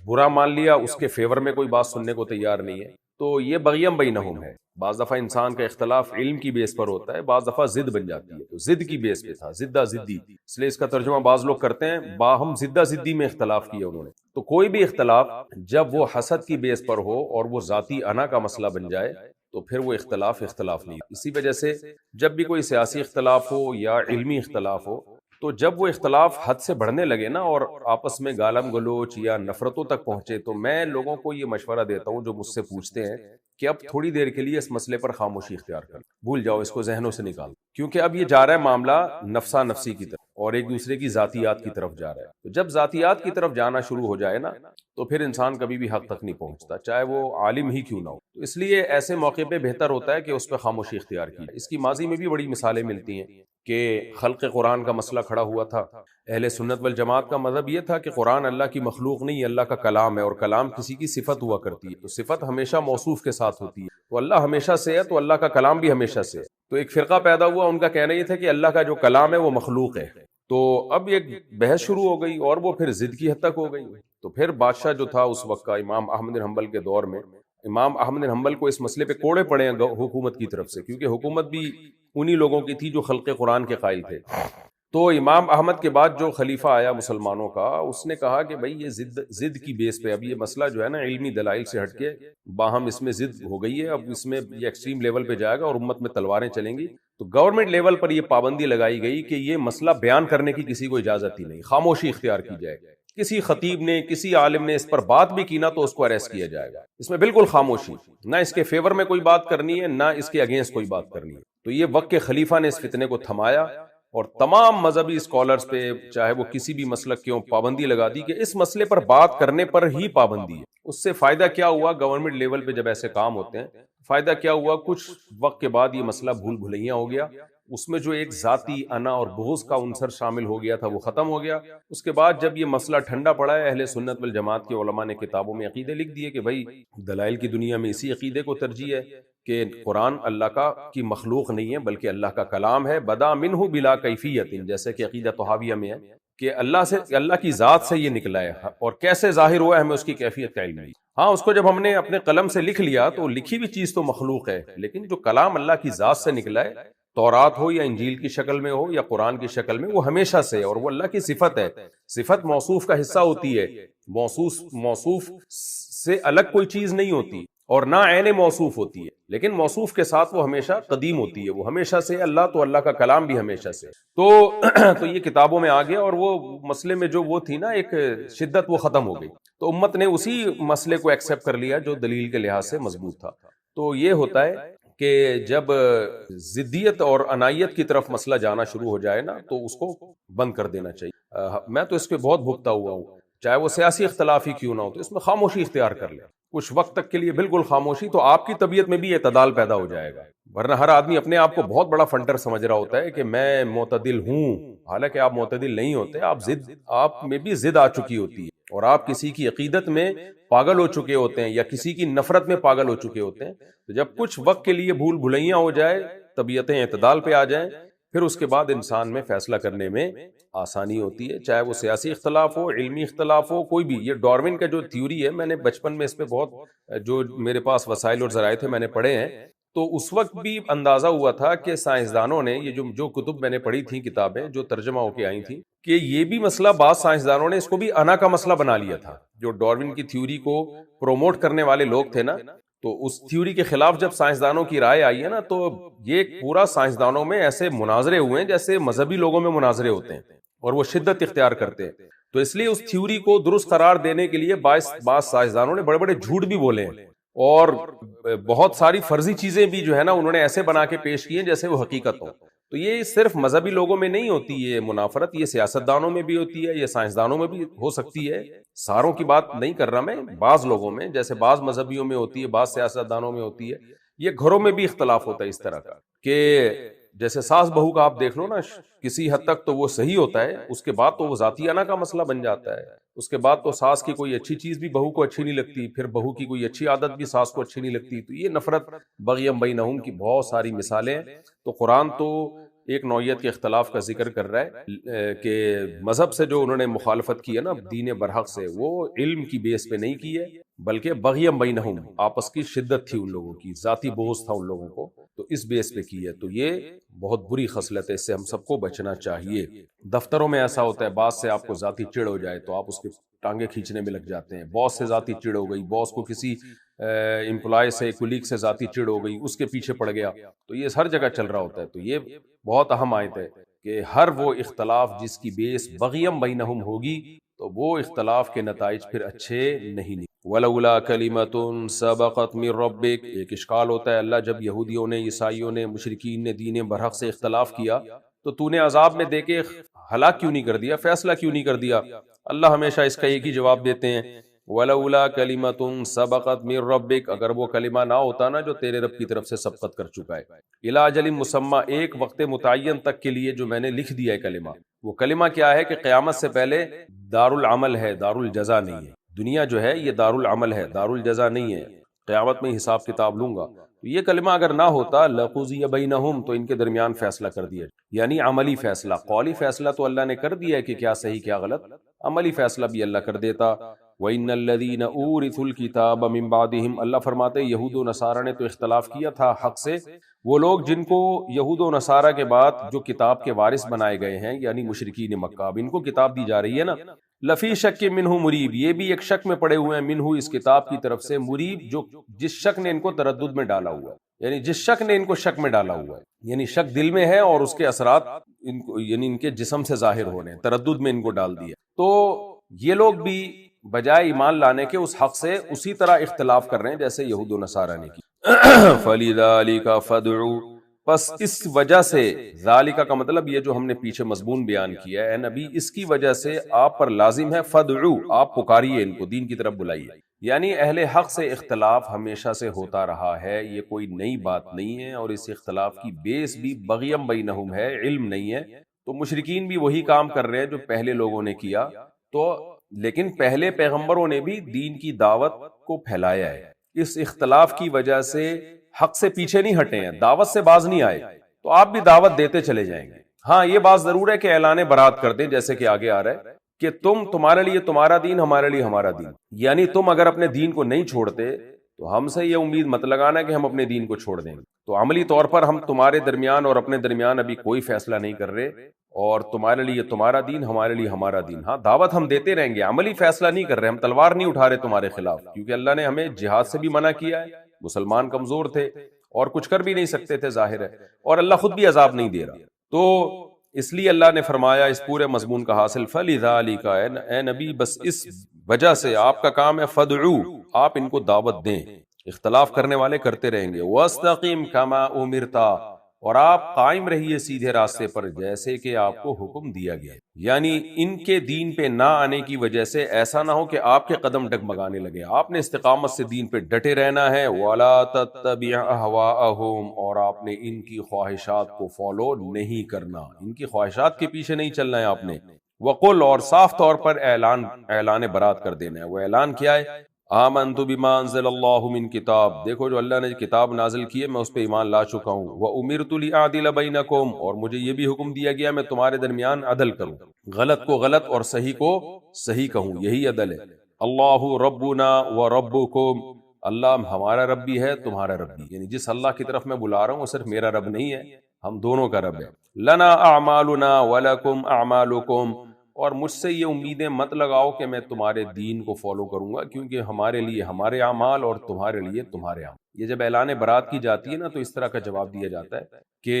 برا مان لیا اس کے فیور میں کوئی بات سننے کو تیار نہیں ہے. تو یہ بغیم بینہم ہے. بعض دفعہ انسان کا اختلاف علم کی بیس پر ہوتا ہے, بعض دفعہ ضد بن جاتی ہے. تو ضد کی بیس پہ تھا, زدہ ضدی, اس لیے اس کا ترجمہ بعض لوگ کرتے ہیں باہم زدہ ضدی میں اختلاف کیا انہوں نے. تو کوئی بھی اختلاف جب وہ حسد کی بیس پر ہو اور وہ ذاتی انا کا مسئلہ بن جائے تو پھر وہ اختلاف نہیں. اسی وجہ سے جب بھی کوئی سیاسی اختلاف ہو یا علمی اختلاف ہو, تو جب وہ اختلاف حد سے بڑھنے لگے نا اور آپس میں گالم گلوچ یا نفرتوں تک پہنچے, تو میں لوگوں کو یہ مشورہ دیتا ہوں جو مجھ سے پوچھتے ہیں کہ اب تھوڑی دیر کے لیے اس مسئلے پر خاموشی اختیار کر, بھول جاؤ, اس کو ذہنوں سے نکال, کیونکہ اب یہ جا رہا ہے معاملہ نفسا نفسی کی طرف اور ایک دوسرے کی ذاتیات کی طرف جا رہا ہے. تو جب ذاتیات کی طرف جانا شروع ہو جائے نا تو پھر انسان کبھی بھی حق تک نہیں پہنچتا, چاہے وہ عالم ہی کیوں نہ ہو. تو اس لیے ایسے موقع پہ بہتر ہوتا ہے کہ اس پہ خاموشی اختیار کی. اس کی ماضی میں بھی بڑی مثالیں ملتی ہیں کہ خلق قرآن کا مسئلہ کھڑا ہوا تھا. اہل سنت والجماعت کا مذہب یہ تھا کہ قرآن اللہ کی مخلوق نہیں, اللہ کا کلام ہے, اور کلام کسی کی صفت ہوا کرتی ہے. تو صفت ہمیشہ موصوف کے ساتھ ہوتی ہے, تو اللہ ہمیشہ سے ہے تو اللہ کا کلام بھی ہمیشہ سے ہے. تو ایک فرقہ پیدا ہوا, ان کا کہنا یہ تھا کہ اللہ کا جو کلام ہے وہ مخلوق ہے. تو اب ایک بحث شروع ہو گئی اور وہ پھر ضد کی حد تک ہو گئی. تو پھر بادشاہ جو تھا اس وقت کا امام احمد بن حنبل کے دور میں، امام احمد بن حنبل کو اس مسئلے پہ کوڑے پڑے ہیں حکومت کی طرف سے، کیونکہ حکومت بھی انہی لوگوں کی تھی جو خلق قرآن کے قائل تھے. تو امام احمد کے بعد جو خلیفہ آیا مسلمانوں کا، اس نے کہا کہ بھائی یہ ضد کی بیس پہ اب یہ مسئلہ جو ہے نا علمی دلائل سے ہٹ کے باہم اس میں ضد ہو گئی ہے، اب اس میں یہ ایکسٹریم لیول پہ جائے گا اور امت میں تلواریں چلیں گی. تو گورنمنٹ لیول پر یہ پابندی لگائی گئی کہ یہ مسئلہ بیان کرنے کی کسی کو اجازت ہی نہیں، خاموشی اختیار کی جائے. کسی خطیب نے، کسی عالم نے اس پر بات بھی کی نا تو اس کو اریسٹ کیا جائے گا. اس میں بالکل خاموشی، نہ اس کے فیور میں کوئی بات کرنی ہے نہ اس کے اگینسٹ کوئی بات کرنی ہے. تو یہ وقت کے خلیفہ نے اس فتنے کو تھمایا اور تمام مذہبی اسکالرز پہ چاہے وہ کسی بھی مسلک کے ہوں پابندی لگا دی کہ اس مسئلے پر بات کرنے پر ہی پابندی ہے. اس سے فائدہ کیا ہوا؟ گورنمنٹ لیول پہ جب ایسے کام ہوتے ہیں فائدہ کیا ہوا؟ کچھ وقت کے بعد یہ مسئلہ بھول بھلیاں ہو گیا، اس میں جو ایک ذاتی انا اور بغض کا عنصر شامل ہو گیا تھا وہ ختم ہو گیا. اس کے بعد جب یہ مسئلہ ٹھنڈا پڑا ہے، اہل سنت والجماعت کے علماء نے کتابوں میں عقیدے لکھ دیے کہ بھائی دلائل کی دنیا میں اسی عقیدے کو ترجیح ہے کہ قرآن اللہ کی مخلوق نہیں ہے بلکہ اللہ کا کلام ہے. بدا منہ بلا کیفیت، جیسے کہ عقیدہ طحاویہ میں ہے کہ اللہ کی ذات سے یہ نکلا ہے اور کیسے ظاہر ہوا ہے ہمیں اس کی کیفیت کا علم نہیں. ہاں اس کو جب ہم نے اپنے قلم سے لکھ لیا تو لکھی ہوئی چیز تو مخلوق ہے، لیکن جو کلام اللہ کی ذات سے نکلا ہے، تورات ہو یا انجیل کی شکل میں ہو یا قرآن کی شکل میں، وہ ہمیشہ سے ہے اور وہ اللہ کی صفت ہے. صفت موصوف کا حصہ ہوتی ہے، موصوف سے الگ کوئی چیز نہیں ہوتی اور نہ عین موصوف ہوتی ہے، لیکن موصوف کے ساتھ وہ ہمیشہ قدیم ہوتی ہے، وہ ہمیشہ سے اللہ، تو اللہ کا کلام بھی ہمیشہ سے. تو یہ کتابوں میں آ گیا اور وہ مسئلے میں جو وہ تھی نا ایک شدت، وہ ختم ہو گئی. تو امت نے اسی مسئلے کو ایکسیپٹ کر لیا جو دلیل کے لحاظ سے مضبوط تھا. تو یہ ہوتا ہے کہ جب ضدیت اور عنایت کی طرف مسئلہ جانا شروع ہو جائے نا تو اس کو بند کر دینا چاہیے. میں تو اس پہ بہت بھگتا ہوا ہوں، چاہے وہ سیاسی اختلاف ہی کیوں نہ ہو، تو اس میں خاموشی اختیار کر لیں کچھ وقت تک کے لیے، بالکل خاموشی. تو آپ کی طبیعت میں بھی اعتدال پیدا ہو جائے گا. ورنہ ہر آدمی اپنے آپ کو بہت بڑا فنٹر سمجھ رہا ہوتا ہے کہ میں معتدل ہوں، حالانکہ آپ معتدل نہیں ہوتے. آپ میں بھی ضد آ چکی ہوتی ہے اور آپ کسی کی عقیدت میں پاگل ہو چکے ہوتے ہیں یا کسی کی نفرت میں پاگل ہو چکے ہوتے ہیں. تو جب کچھ وقت کے لیے بھول بھلیاں ہو جائے، طبیعتیں اعتدال پہ آ جائیں، پھر اس کے بعد انسان میں فیصلہ کرنے میں آسانی ہوتی ہے، چاہے وہ سیاسی اختلاف ہو، علمی اختلاف ہو، کوئی بھی. یہ ڈارون کا جو تھیوری ہے، میں نے بچپن میں اس پہ بہت، جو میرے پاس وسائل اور ذرائع تھے میں نے پڑھے ہیں، تو اس وقت بھی اندازہ ہوا تھا کہ سائنسدانوں نے یہ جو کتب میں نے پڑھی تھیں، کتابیں جو ترجمہ ہو کے آئی تھیں، کہ یہ بھی مسئلہ بعض سائنسدانوں نے اس کو بھی انا کا مسئلہ بنا لیا تھا. جو ڈارون کی تھیوری کو پروموٹ کرنے والے لوگ تھے نا، تو اس تھیوری کے خلاف جب سائنسدانوں کی رائے آئی ہے نا، تو یہ پورا سائنسدانوں میں ایسے مناظرے ہوئے ہیں جیسے مذہبی لوگوں میں مناظرے ہوتے ہیں اور وہ شدت اختیار کرتے ہیں. تو اس لیے اس تھیوری کو درست قرار دینے کے لیے بعض سائنسدانوں نے بڑے بڑے جھوٹ بھی بولے ہیں اور بہت ساری فرضی چیزیں بھی جو ہے نا انہوں نے ایسے بنا کے پیش کی ہیں جیسے وہ حقیقت ہو. تو یہ صرف مذہبی لوگوں میں نہیں ہوتی یہ منافرت، یہ سیاستدانوں میں بھی ہوتی ہے، یہ سائنسدانوں میں بھی ہو سکتی ہے. ساروں کی بات نہیں کر رہا میں، بعض لوگوں میں، جیسے بعض مذہبیوں میں ہوتی ہے، بعض سیاستدانوں میں ہوتی ہے. یہ گھروں میں بھی اختلاف ہوتا ہے اس طرح کا کہ جیسے ساس بہو کا آپ دیکھ لو نا، کسی حد تک تو وہ صحیح ہوتا ہے، اس کے بعد تو وہ ذاتی انا کا مسئلہ بن جاتا ہے. اس کے بعد تو ساس کی کوئی اچھی چیز بھی بہو کو اچھی نہیں لگتی، پھر بہو کی کوئی اچھی عادت بھی ساس کو اچھی نہیں لگتی. تو یہ نفرت بغیم بینہم کی بہت ساری مثالیں ہیں. تو قرآن تو ایک نوعیت کے اختلاف کا ذکر کر رہا ہے کہ مذہب سے جو انہوں نے مخالفت کی ہے نا دین برحق سے، وہ علم کی بیس پہ نہیں کی ہے بلکہ بغیم بینہم، آپس کی شدت تھی ان لوگوں کی، ذاتی بغض تھا ان لوگوں کو، تو اس بیس پہ کی ہے. تو یہ بہت بری خصلت ہے، اس سے ہم سب کو بچنا چاہیے. دفتروں میں ایسا ہوتا ہے، باس سے آپ کو ذاتی چڑ ہو جائے تو آپ اس کے ٹانگیں کھینچنے میں لگ جاتے ہیں. باس سے ذاتی چڑ ہو گئی، باس کو کسی امپلائی سے، کولیگ سے ذاتی چڑ ہو گئی، اس کے پیچھے پڑ گیا. تو یہ ہر جگہ چل رہا ہوتا ہے. تو یہ بہت اہم آیت ہے کہ ہر وہ اختلاف جس کی بیس بغیم بینہم ہوگی تو وہ اختلاف کے نتائج پھر اچھے نہیں. وَلَوْلَا كَلِمَةٌ سَبَقَتْ مِن رَبِّكَ، ایک اشکال ہوتا ہے اللہ جب یہودیوں نے، عیسائیوں نے، مشرکین نے دین برحق سے اختلاف کیا تو نے عذاب میں دے کے ہلاک کیوں نہیں کر دیا، فیصلہ کیوں نہیں کر دیا؟ اللہ ہمیشہ اس کا ایک ہی جواب دیتے ہیں، وَلَوْلَا كَلِمَةٌ سَبَقَتْ مِن رَبِّكَ، اگر وہ کلمہ نہ ہوتا نا جو تیرے رب کی طرف سے سبقت کر چکا ہے، اِلَىٰ أَجَلٍ مُّسَمًّى، ایک وقت متعین تک کے لیے جو میں نے لکھ دیا ہے کلمہ. وہ کلمہ کیا ہے کہ قیامت سے پہلے دار العمل ہے، دار الجزا نہیں ہے. دنیا جو ہے یہ دار العمل ہے، دار الجزا نہیں ہے. قیامت میں حساب کتاب لوں گا. تو یہ کلمہ اگر نہ ہوتا لقضی بینہم، تو ان کے درمیان فیصلہ کر دیا، یعنی عملی فیصلہ۔ قولی فیصلہ تو اللہ نے کر دیا ہے کہ کیا صحیح کیا غلط، عملی فیصلہ بھی اللہ کر دیتا۔ وَإِنَّ الَّذِينَ أُورِثُوا الْكِتَابَ مِن بَعْدِهِمْ، اللہ فرماتے یہود و نصارہ نے تو اختلاف کیا تھا حق سے، وہ لوگ جن کو یہود و نصارہ کے بعد جو کتاب کے وارث بنائے گئے ہیں، یعنی مشرکین مکہ، اب ان کو کتاب دی جا رہی ہے نا، لفی شک منہ مریب، یہ بھی ایک شک میں پڑے ہوئے ہیں، منہ اس کتاب کی طرف سے، مریب جو جس شک نے ان کو تردد میں ڈالا ہوا ہے، یعنی جس شک نے ان کو شک میں ڈالا ہوا ہے، یعنی شک دل میں ہے اور اس کے اثرات ان کو یعنی ان کے جسم سے ظاہر ہو رہے ہیں، تردد میں ان کو ڈال دیا۔ تو یہ لوگ بھی بجائے ایمان لانے کے اس حق سے اسی طرح اختلاف کر رہے ہیں جیسے یہود و نصارہ نے کی۔ فَلِذَلِكَ فَادْعُوا، پس اس وجہ سے، ذالک کا مطلب یہ جو ہم نے پیچھے مضمون بیان کیا ہے، اے نبی اس کی وجہ سے آپ پر لازم ہے، فَادْعُوا، آپ پکاریے ان کو، دین کی طرف بلائیے۔ یعنی اہل حق سے اختلاف ہمیشہ سے ہوتا رہا ہے، یہ کوئی نئی بات نہیں ہے، اور اس اختلاف کی بیس بھی بغیم بینہم ہے، علم نہیں ہے۔ تو مشرکین بھی وہی کام کر رہے ہیں جو پہلے لوگوں نے کیا، تو لیکن پہلے پیغمبروں نے بھی دین کی دعوت کو پھیلایا ہے، اس اختلاف کی وجہ سے حق سے پیچھے نہیں ہٹے ہیں، دعوت سے باز نہیں آئے، تو آپ بھی دعوت دیتے چلے جائیں گے۔ ہاں یہ بات ضرور ہے کہ اعلان برات کر دیں، جیسے کہ آگے آ رہا ہے کہ تمہارے لیے تمہارا دین، ہمارے لیے ہمارا دین، یعنی تم اگر اپنے دین کو نہیں چھوڑتے تو ہم سے یہ امید مت لگانا کہ ہم اپنے دین کو چھوڑ دیں گے۔ تو عملی طور پر ہم تمہارے درمیان اور اپنے درمیان ابھی کوئی فیصلہ نہیں کر رہے، اور تمہارے لیے تمہارا دین، ہمارے لیے ہمارا دین۔ ہاں دعوت ہم دیتے رہیں گے، عملی فیصلہ نہیں کر رہے، ہم تلوار نہیں اٹھا رہے تمہارے خلاف، کیونکہ اللہ نے ہمیں جہاد سے بھی منع کیا ہے، مسلمان کمزور تھے اور کچھ کر بھی نہیں سکتے تھے ظاہر ہے، اور اللہ خود بھی عذاب نہیں دے رہا، تو اس لیے اللہ نے فرمایا اس پورے مضمون کا حاصل فَلِذَلِكَ، اے نبی بس اس وجہ سے آپ کا کام ہے، فَادْعُوا، آپ ان کو دعوت دیں، اختلاف کرنے والے کرتے رہیں گے، وَاسْتَقِمْ كَمَا أُمِرْتَ، اور آپ قائم رہیے سیدھے راستے پر جیسے کہ آپ کو حکم دیا گیا، یعنی ان کے دین پہ نہ آنے کی وجہ سے ایسا نہ ہو کہ آپ کے قدم ڈگمگانے لگے، آپ نے استقامت سے دین پہ ڈٹے رہنا ہے، وَلَا تَتَّبِعْ أَهْوَاءَهُمْ، اور آپ نے ان کی خواہشات کو فالو نہیں کرنا، ان کی خواہشات کے پیچھے نہیں چلنا ہے آپ نے، وَقُلْ، اور صاف طور پر اعلان برات کر دینا ہے۔ وہ اعلان کیا ہے؟ آمنت بما انزل اللہ من کتاب، دیکھو جو اللہ نے کتاب نازل کی ہے میں اس پہ ایمان لا چکا ہوں، وامرت لاعدل بینکم، اور مجھے یہ بھی حکم دیا گیا میں تمہارے درمیان عدل کروں، غلط کو غلط اور صحیح کو صحیح کہوں، یہی عدل ہے۔ اللہ ربنا وربکم، اللہ ہمارا رب بھی ہے تمہارا رب بھی، یعنی جس اللہ کی طرف میں بلا رہا ہوں وہ صرف میرا رب نہیں ہے، ہم دونوں کا رب ہے۔ لنا اعمالنا ولکم اعمالکم، اور مجھ سے یہ امیدیں مت لگاؤ کہ میں تمہارے دین کو فالو کروں گا، کیونکہ ہمارے لیے ہمارے اعمال اور تمہارے لیے تمہارے اعمال۔ یہ جب اعلان برات کی جاتی ہے نا تو اس طرح کا جواب دیا جاتا ہے کہ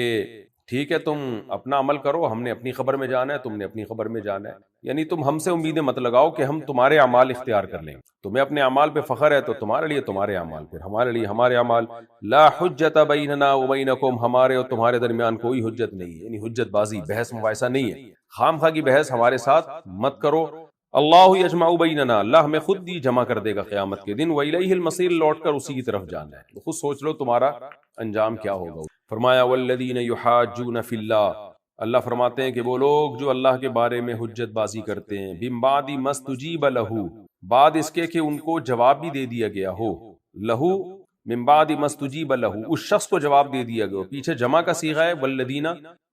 ٹھیک ہے تم اپنا عمل کرو، ہم نے اپنی خبر میں جانا ہے، تم نے اپنی خبر میں جانا ہے، یعنی تم ہم سے امیدیں مت لگاؤ کہ ہم تمہارے اعمال اختیار کر لیں گے، تمہیں اپنے اعمال پہ فخر ہے تو تمہارے لیے تمہارے اعمال، پھر ہمارے لیے ہمارے اعمال۔ لا حجت بیننا وبینکم، ہمارے اور تمہارے درمیان کوئی حجت نہیں ہے، یعنی حجت بازی، بحث مباحثہ نہیں ہے، خام خواہ کی بحث ہمارے ساتھ مت کرو۔ اللہ یجمع بیننا، اللہ ہمیں خود ہی جمع کر دے گا قیامت کے دن، وإلیہ المصیر، لوٹ کر اسی کی طرف جانا ہے، خود سوچ لو تمہارا انجام کیا ہوگا۔ فرمایا والذین یحاجون فی اللہ، اللہ فرماتے ہیں کہ وہ لوگ جو اللہ کے بارے میں حجت بازی کرتے ہیں، من بعد ما استجیب لہ، بعد اس کے کہ ان کو جواب بھی دے دیا گیا ہو، لہو من بعد ما استجیب لہ، اس شخص کو جواب دے دیا گیا، پیچھے جمع کا صیغہ ہے، والذین،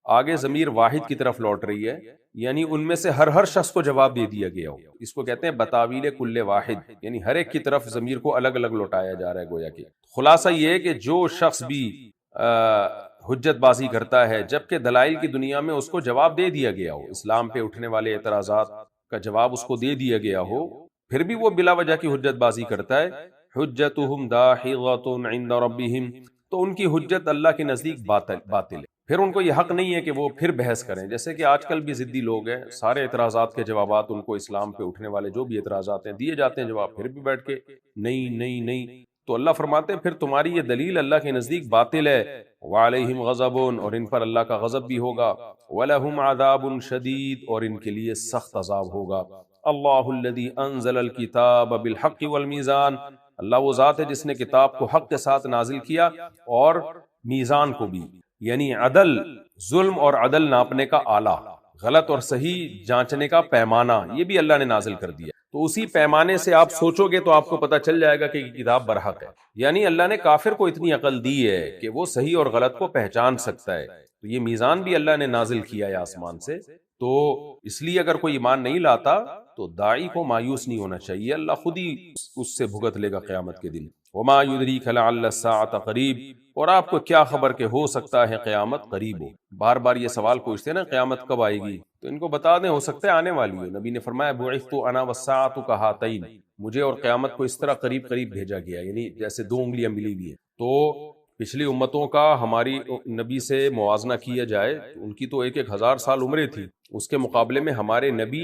آگے ضمیر واحد کی طرف لوٹ رہی ہے، یعنی ان میں سے ہر شخص کو جواب دے دیا گیا ہو، اس کو کہتے ہیں بتاویل کل واحد، یعنی ہر ایک کی طرف ضمیر کو الگ الگ لوٹایا جا رہا ہے گویا کہ خلاصہ یہ ہے کہ جو شخص بھی حجت بازی کرتا ہے جبکہ دلائل کی دنیا میں اس کو جواب دے دیا گیا ہو، اسلام پہ اٹھنے والے اعتراضات کا جواب اس کو دے دیا گیا ہو، پھر بھی وہ بلا وجہ کی حجت بازی کرتا ہے، حجتہم داحضۃ عند ربہم، تو ان کی حجت اللہ کے نزدیک باطل ہے، پھر ان کو یہ حق نہیں ہے کہ وہ پھر بحث کریں، جیسے کہ آج کل بھی ضدی لوگ ہیں، سارے اعتراضات کے جوابات ان کو اسلام پہ اٹھنے والے جو بھی اعتراضات ہیں دیے جاتے ہیں جواب، پھر بھی بیٹھ کے نہیں، تو اللہ فرماتے ہیں پھر تمہاری یہ دلیل اللہ کے نزدیک باطل ہے، وعلیہم غضب، اور ان پر اللہ کا غضب بھی ہوگا، ولہم عذاب شدید، اور ان کے لیے سخت عذاب ہوگا۔ اللہ الذی انزل الکتاب بالحق والمیزان، اللہ وہ ذات ہے جس نے کتاب کو حق کے ساتھ نازل کیا اور میزان کو بھی، یعنی عدل، ظلم اور عدل ناپنے کا آلہ، غلط اور صحیح جانچنے کا پیمانہ، یہ بھی اللہ نے نازل کر دیا۔ تو اسی پیمانے سے آپ سوچو گے تو آپ کو پتہ چل جائے گا کہ یہ کتاب برحق ہے. یعنی اللہ نے کافر کو اتنی عقل دی ہے کہ وہ صحیح اور غلط کو پہچان سکتا ہے. تو یہ میزان بھی اللہ نے نازل کیا ہے آسمان سے. تو اس لیے اگر کوئی ایمان نہیں لاتا تو داعی کو مایوس نہیں ہونا چاہیے، اللہ خود ہی اس سے بھگت لے گا قیامت کے دن. وما یدریک لعل الساعۃ قریب، اور آپ کو کیا خبر کہ ہو سکتا ہے قیامت قریب ہو. بار بار یہ سوال پوچھتے ہیں نا قیامت کب آئے گی، تو ان کو بتا دیں ہو سکتا ہے آنے والی ہو. نبی نے فرمایا بعثت انا والساعۃ کہاتین، مجھے اور قیامت کو اس طرح قریب قریب بھیجا گیا، یعنی جیسے دو انگلیاں ملی ہوئی ہیں. تو پچھلی امتوں کا ہماری نبی سے موازنہ کیا جائے تو ان کی تو 1000 سال عمریں تھی، اس کے مقابلے میں ہمارے نبی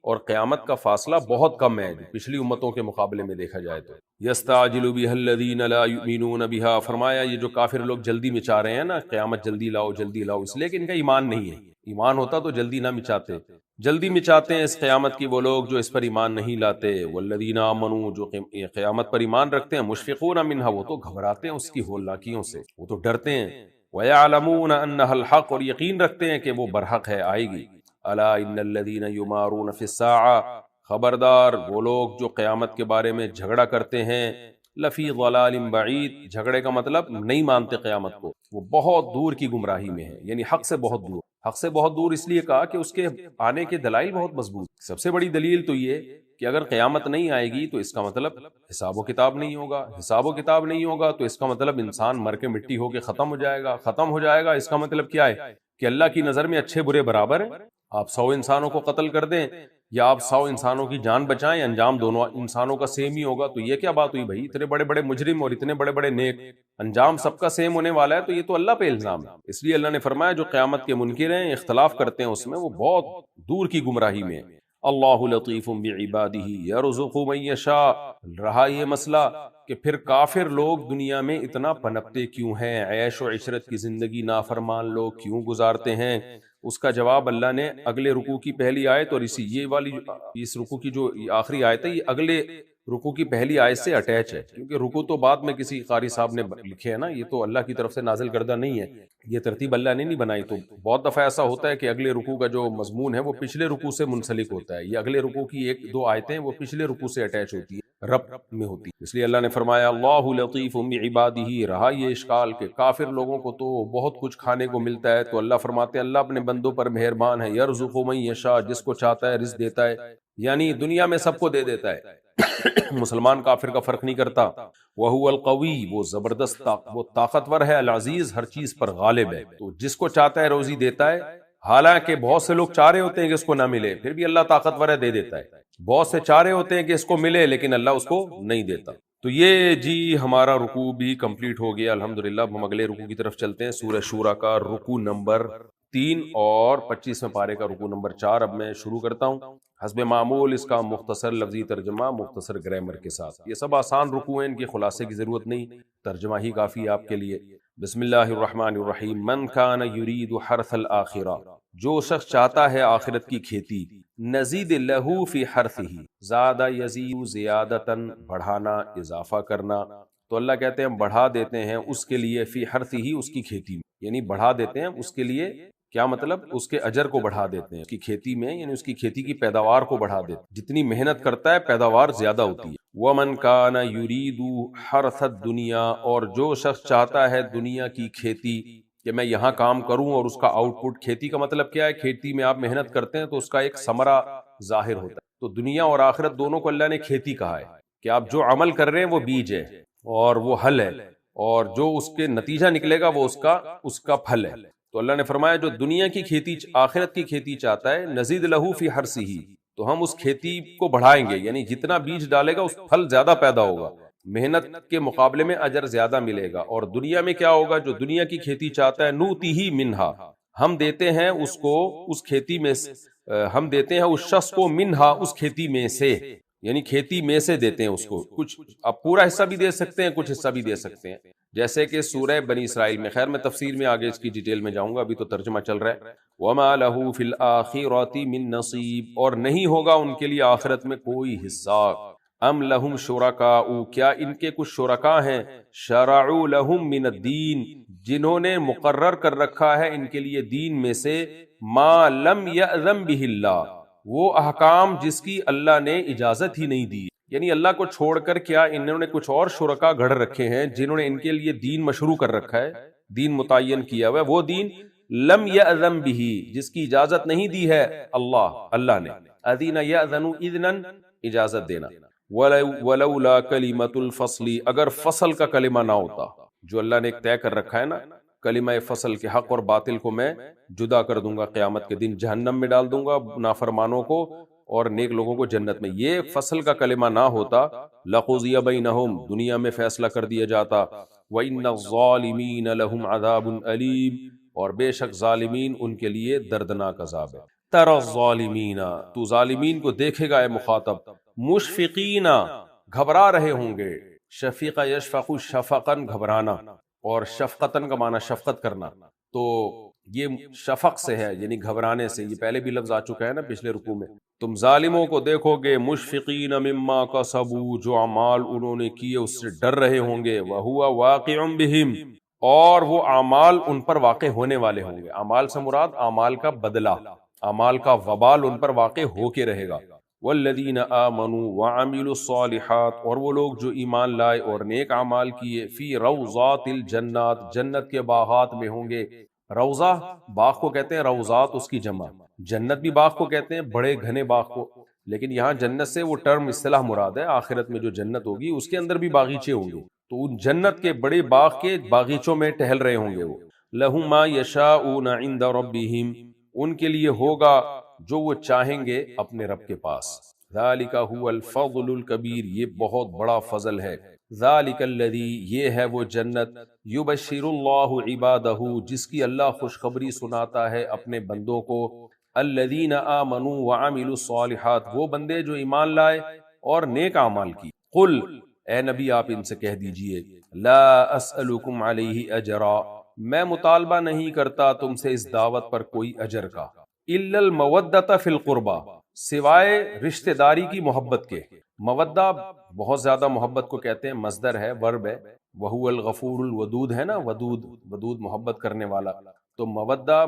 اور قیامت کا فاصلہ بہت کم ہے پچھلی امتوں کے مقابلے میں دیکھا جائے تو. یستعجل بها الذین لا یؤمنون بها، فرمایا یہ جو کافر لوگ جلدی مچا رہے ہیں نا قیامت جلدی لاؤ جلدی لاؤ، اس لیے کہ ان کا ایمان نہیں ہے. ایمان ہوتا تو جلدی نہ مچاتے. جلدی مچاتے ہیں اس قیامت کی وہ لوگ جو اس پر ایمان نہیں لاتے. والذین آمنوا، جو قیامت پر ایمان رکھتے ہیں، مشفقون منہا، وہ تو گھبراتے ہیں اس کی ہولناکیوں سے، وہ تو ڈرتے ہیں. ویعلمون انہا الحق، اور یقین رکھتے ہیں کہ وہ برحق ہے، آئے گی. الا ان الذین یمارون فی الساعہ، خبردار وہ لوگ جو قیامت کے بارے میں جھگڑا کرتے ہیں، لفی ضلال بعید، جھگڑے کا مطلب نہیں مانتے قیامت کو، وہ بہت دور کی گمراہی میں ہے، یعنی حق سے بہت دور. حق سے بہت دور اس لیے کہا کہ اس کے آنے کے دلائل بہت مضبوط. سب سے بڑی دلیل تو یہ کہ اگر قیامت نہیں آئے گی تو اس کا مطلب حساب و کتاب نہیں ہوگا. حساب و کتاب نہیں ہوگا تو اس کا مطلب انسان مر کے مٹی ہو کے ختم ہو جائے گا. ختم ہو جائے گا اس کا مطلب کیا ہے کہ اللہ کی نظر میں اچھے برے برابر ہیں. آپ 100 انسانوں کو قتل کر دیں یا آپ 100 انسانوں کی جان بچائیں، انجام دونوں انسانوں کا سیم ہی ہوگا. تو یہ کیا بات ہوئی بھائی، اتنے بڑے بڑے مجرم اور اتنے بڑے بڑے نیک، انجام سب کا سیم ہونے والا ہے. تو یہ تو اللہ پہ الزام ہے. اس لیے اللہ نے فرمایا جو قیامت کے منکر ہیں، اختلاف کرتے ہیں اس میں، وہ بہت دور کی گمراہی میں. اللہ لطیف بعبادہ یرزق من یشاء، رہا یہ مسئلہ کہ پھر کافر لوگ دنیا میں اتنا پنپتے کیوں ہیں، عیش و عشرت کی زندگی نافرمان لوگ کیوں گزارتے ہیں. اس کا جواب اللہ نے اگلے رکوع کی پہلی آیت اور یہ والی اس رکوع کی جو آخری آیت ہے، یہ اگلے رکوع کی پہلی آیت سے اٹیچ ہے، کیونکہ رکوع تو بعد میں کسی قاری صاحب نے لکھے ہے نا، یہ تو اللہ کی طرف سے نازل کردہ نہیں ہے، یہ ترتیب اللہ نے نہیں بنائی. تو بہت دفعہ ایسا ہوتا ہے کہ اگلے رکوع کا جو مضمون ہے وہ پچھلے رکوع سے منسلک ہوتا ہے. یہ اگلے رکوع کی 1-2 آیتیں وہ پچھلے رکوع سے اٹیچ ہوتی ہے، رب میں ہوتی. اس لیے اللہ نے فرمایا اللہ لطیف بعبادہ. رہا یہ اشکال کہ کافر لوگوں کو تو بہت کچھ کھانے کو ملتا ہے، تو اللہ فرماتے ہیں اللہ اپنے بندوں پر مہربان ہے. یرزق من یشاء، جس کو چاہتا ہے رزق دیتا ہے، یعنی دنیا میں سب کو دے دیتا ہے. مسلمان کافر کا فرق نہیں کرتا. وہو القوی، وہ زبردست وہ طاقتور ہے، العزیز ہر چیز پر غالب ہے. تو جس کو چاہتا ہے روزی دیتا ہے. حالانکہ بہت سے لوگ چاہ رہے ہوتے ہیں کہ اس کو نہ ملے، پھر بھی اللہ طاقتور ہے، دے دیتا ہے. بہت سے چاہ رہے ہوتے ہیں کہ اس کو ملے لیکن اللہ اس کو نہیں دیتا. تو یہ جی ہمارا رکوع بھی کمپلیٹ ہو گیا الحمدللہ. اب ہم اگلے رکوع کی طرف چلتے ہیں. سورہ شورى کا رکوع نمبر 3 اور 25ویں پارے کا رکوع نمبر 4 اب میں شروع کرتا ہوں. حسب معمول اس کا مختصر لفظی ترجمہ مختصر گرامر کے ساتھ. یہ سب آسان رکوع ہیں، ان کے خلاصے کی ضرورت نہیں، ترجمہ ہی کافی ہے آپ کے لیے. بسم اللہ الرحمن الرحیم. من کان یرید حرث الآخرہ، جو شخص چاہتا ہے آخرت کی کھیتی، نزید لہو فی حرثہ، زیادہ یزید زیادتاً بڑھانا اضافہ کرنا. تو اللہ کہتے ہیں ہم بڑھا دیتے ہیں اس کے لیے، فی حرثہ اس کی کھیتی میں، یعنی بڑھا دیتے ہیں اس کے لیے. کیا مطلب؟ اس کے اجر کو بڑھا دیتے ہیں اس کی کھیتی میں، یعنی اس کی کھیتی کی پیداوار کو بڑھا دیتے ہیں. جتنی محنت کرتا ہے پیداوار زیادہ ہوتی ہے. وَمَنْ كَانَ يُرِيدُ حَرْثَ الدُّنْيَا، اور جو شخص چاہتا ہے دنیا کی کھیتی، کہ میں یہاں کام کروں اور اس کا آؤٹ پٹ. کھیتی کا مطلب کیا ہے؟ کھیتی میں آپ محنت کرتے ہیں تو اس کا ایک ثمرہ ظاہر ہوتا ہے. تو دنیا اور آخرت دونوں کو اللہ نے کھیتی کہا ہے، کہ آپ جو عمل کر رہے ہیں وہ بیج ہے اور وہ حل ہے، اور جو اس کے نتیجہ نکلے گا وہ اس کا پھل ہے. تو اللہ نے فرمایا جو دنیا کی کھیتی آخرت کی کھیتی چاہتا ہے، نزید لہو فی حرثہ، تو ہم اس کھیتی کو بڑھائیں گے، یعنی جتنا بیج ڈالے گا اس پھل زیادہ پیدا ہوگا، محنت کے مقابلے میں اجر زیادہ ملے گا. اور دنیا میں کیا ہوگا؟ جو دنیا کی کھیتی چاہتا ہے، نوتیہ منہا، ہم دیتے ہیں اس کو اس کھیتی میں، ہم دیتے ہیں اس شخص کو منہا اس کھیتی میں سے، یعنی کھیتی میں سے دیتے ہیں اس کو. کچھ اب پورا حصہ بھی دے سکتے ہیں، کچھ حصہ بھی دے سکتے ہیں، جیسے کہ سورہ بنی اسرائیل میں. خیر میں تفسیر میں آگے اس کی ڈیٹیل میں جاؤں گا، ابھی تو ترجمہ چل رہا ہے. وَمَا لَهُ فِي الْآخِرَةِ مِن نَصِيبٍ، اور نہیں ہوگا ان کے لیے آخرت میں کوئی حصہ. ام لہم شرکاء، کیا ان کے کچھ شرکاء ہیں، شرعوا لہم من الدین، جنہوں نے مقرر کر رکھا ہے ان کے لیے دین میں سے، ما لم یأذن بہ اللہ، وہ احکام جس کی اللہ نے اجازت ہی نہیں دی، یعنی اللہ کو چھوڑ کر کیا انہوں نے کچھ اور شرکا گھڑ رکھے ہیں جنہوں نے ان کے لیے دین مشروع کر رکھا ہے، دین متعین کیا ہوا ہے، وہ دین لم یأذن بہ، جس کی اجازت نہیں دی ہے اللہ نے، اذن یأذن اذنا، اجازت دینا، ولولا کلمۃ الفصل، اگر فصل کا کلمہ نہ ہوتا، جو اللہ نے ایک طے کر رکھا ہے نا، کلمہ فصل کے حق اور باطل کو میں جدا کر دوں گا، قیامت کے دن جہنم میں ڈال دوں گا نافرمانوں کو اور نیک لوگوں کو جنت میں، یہ فصل کا کلمہ نہ ہوتا، لقضی بینہم، دنیا میں فیصلہ کر دیا جاتا، وَإِنَّ الظَّالِمِينَ لَهُمْ عَذَابٌ أَلِيمٌ، اور بے شک ظالمین ان کے لیے دردناک عذاب ہے۔ تَرَى الظَّالِمِينَ، تو ظالمین کو دیکھے گا اے مخاطب، مشفقین، گھبرا رہے ہوں گے، شفیق یشفق شفقاً، گھبرانا، اور شفقتاً کا معنی شفقت کرنا، تو یہ شفق سے ہے، یعنی گھبرانے سے، یہ پہلے بھی لفظ آ چکا ہے نا پچھلے رکوع میں۔ تم ظالموں کو دیکھو گے مشفقین مما کسبوا، جو اعمال انہوں نے کیے اس سے ڈر رہے ہوں گے، وہو واقع بہم، اور وہ اعمال ان پر واقع ہونے والے ہوں گے، اعمال سے مراد اعمال کا بدلہ، اعمال کا وبال ان پر واقع ہو کے رہے گا۔ والذین آمنوا وعملوا الصالحات، اور وہ لوگ جو ایمان لائے اور نیک اعمال کیے، فی روضات الجنات، جنت کے باغات میں ہوں گے۔ روضہ باغ کو کہتے ہیں، روضات اس کی جمع، جنت بھی باغ کو کہتے ہیں، بڑے گھنے باغ کو، لیکن یہاں جنت سے وہ ٹرم اصطلاح مراد ہے، آخرت میں جو جنت ہوگی اس کے اندر بھی باغیچے ہوں گے، تو ان جنت کے بڑے باغ کے باغیچوں میں ٹہل رہے ہوں گے وہ۔ لہم ما یشاؤون عند ربہم، ان کے لیے ہوگا جو وہ چاہیں گے اپنے رب کے پاس۔ ذالک هو الفضل الکبیر، یہ بہت بڑا فضل ہے۔ ذالک الذی، یہ ہے وہ جنت، یبشر اللہ عبادہ، جس کی اللہ خوشخبری سناتا ہے اپنے بندوں کو، الذین آمنوا وعملوا الصالحات، وہ بندے جو ایمان لائے اور نیک اعمال کی۔ قل، اے نبی آپ ان سے کہہ دیجئے، لا اسألکم علیہ اجرا، میں مطالبہ نہیں کرتا تم سے اس دعوت پر کوئی اجر کا، الا المودۃ فی القربى، سوائے رشتہ داری کی محبت کے۔ مودہ بہت زیادہ محبت کو کہتے ہیں، مصدر ہے، ورب ہے، وہو الغفور الودود ہے نا، ودود، ودود محبت کرنے والا، تو مودہ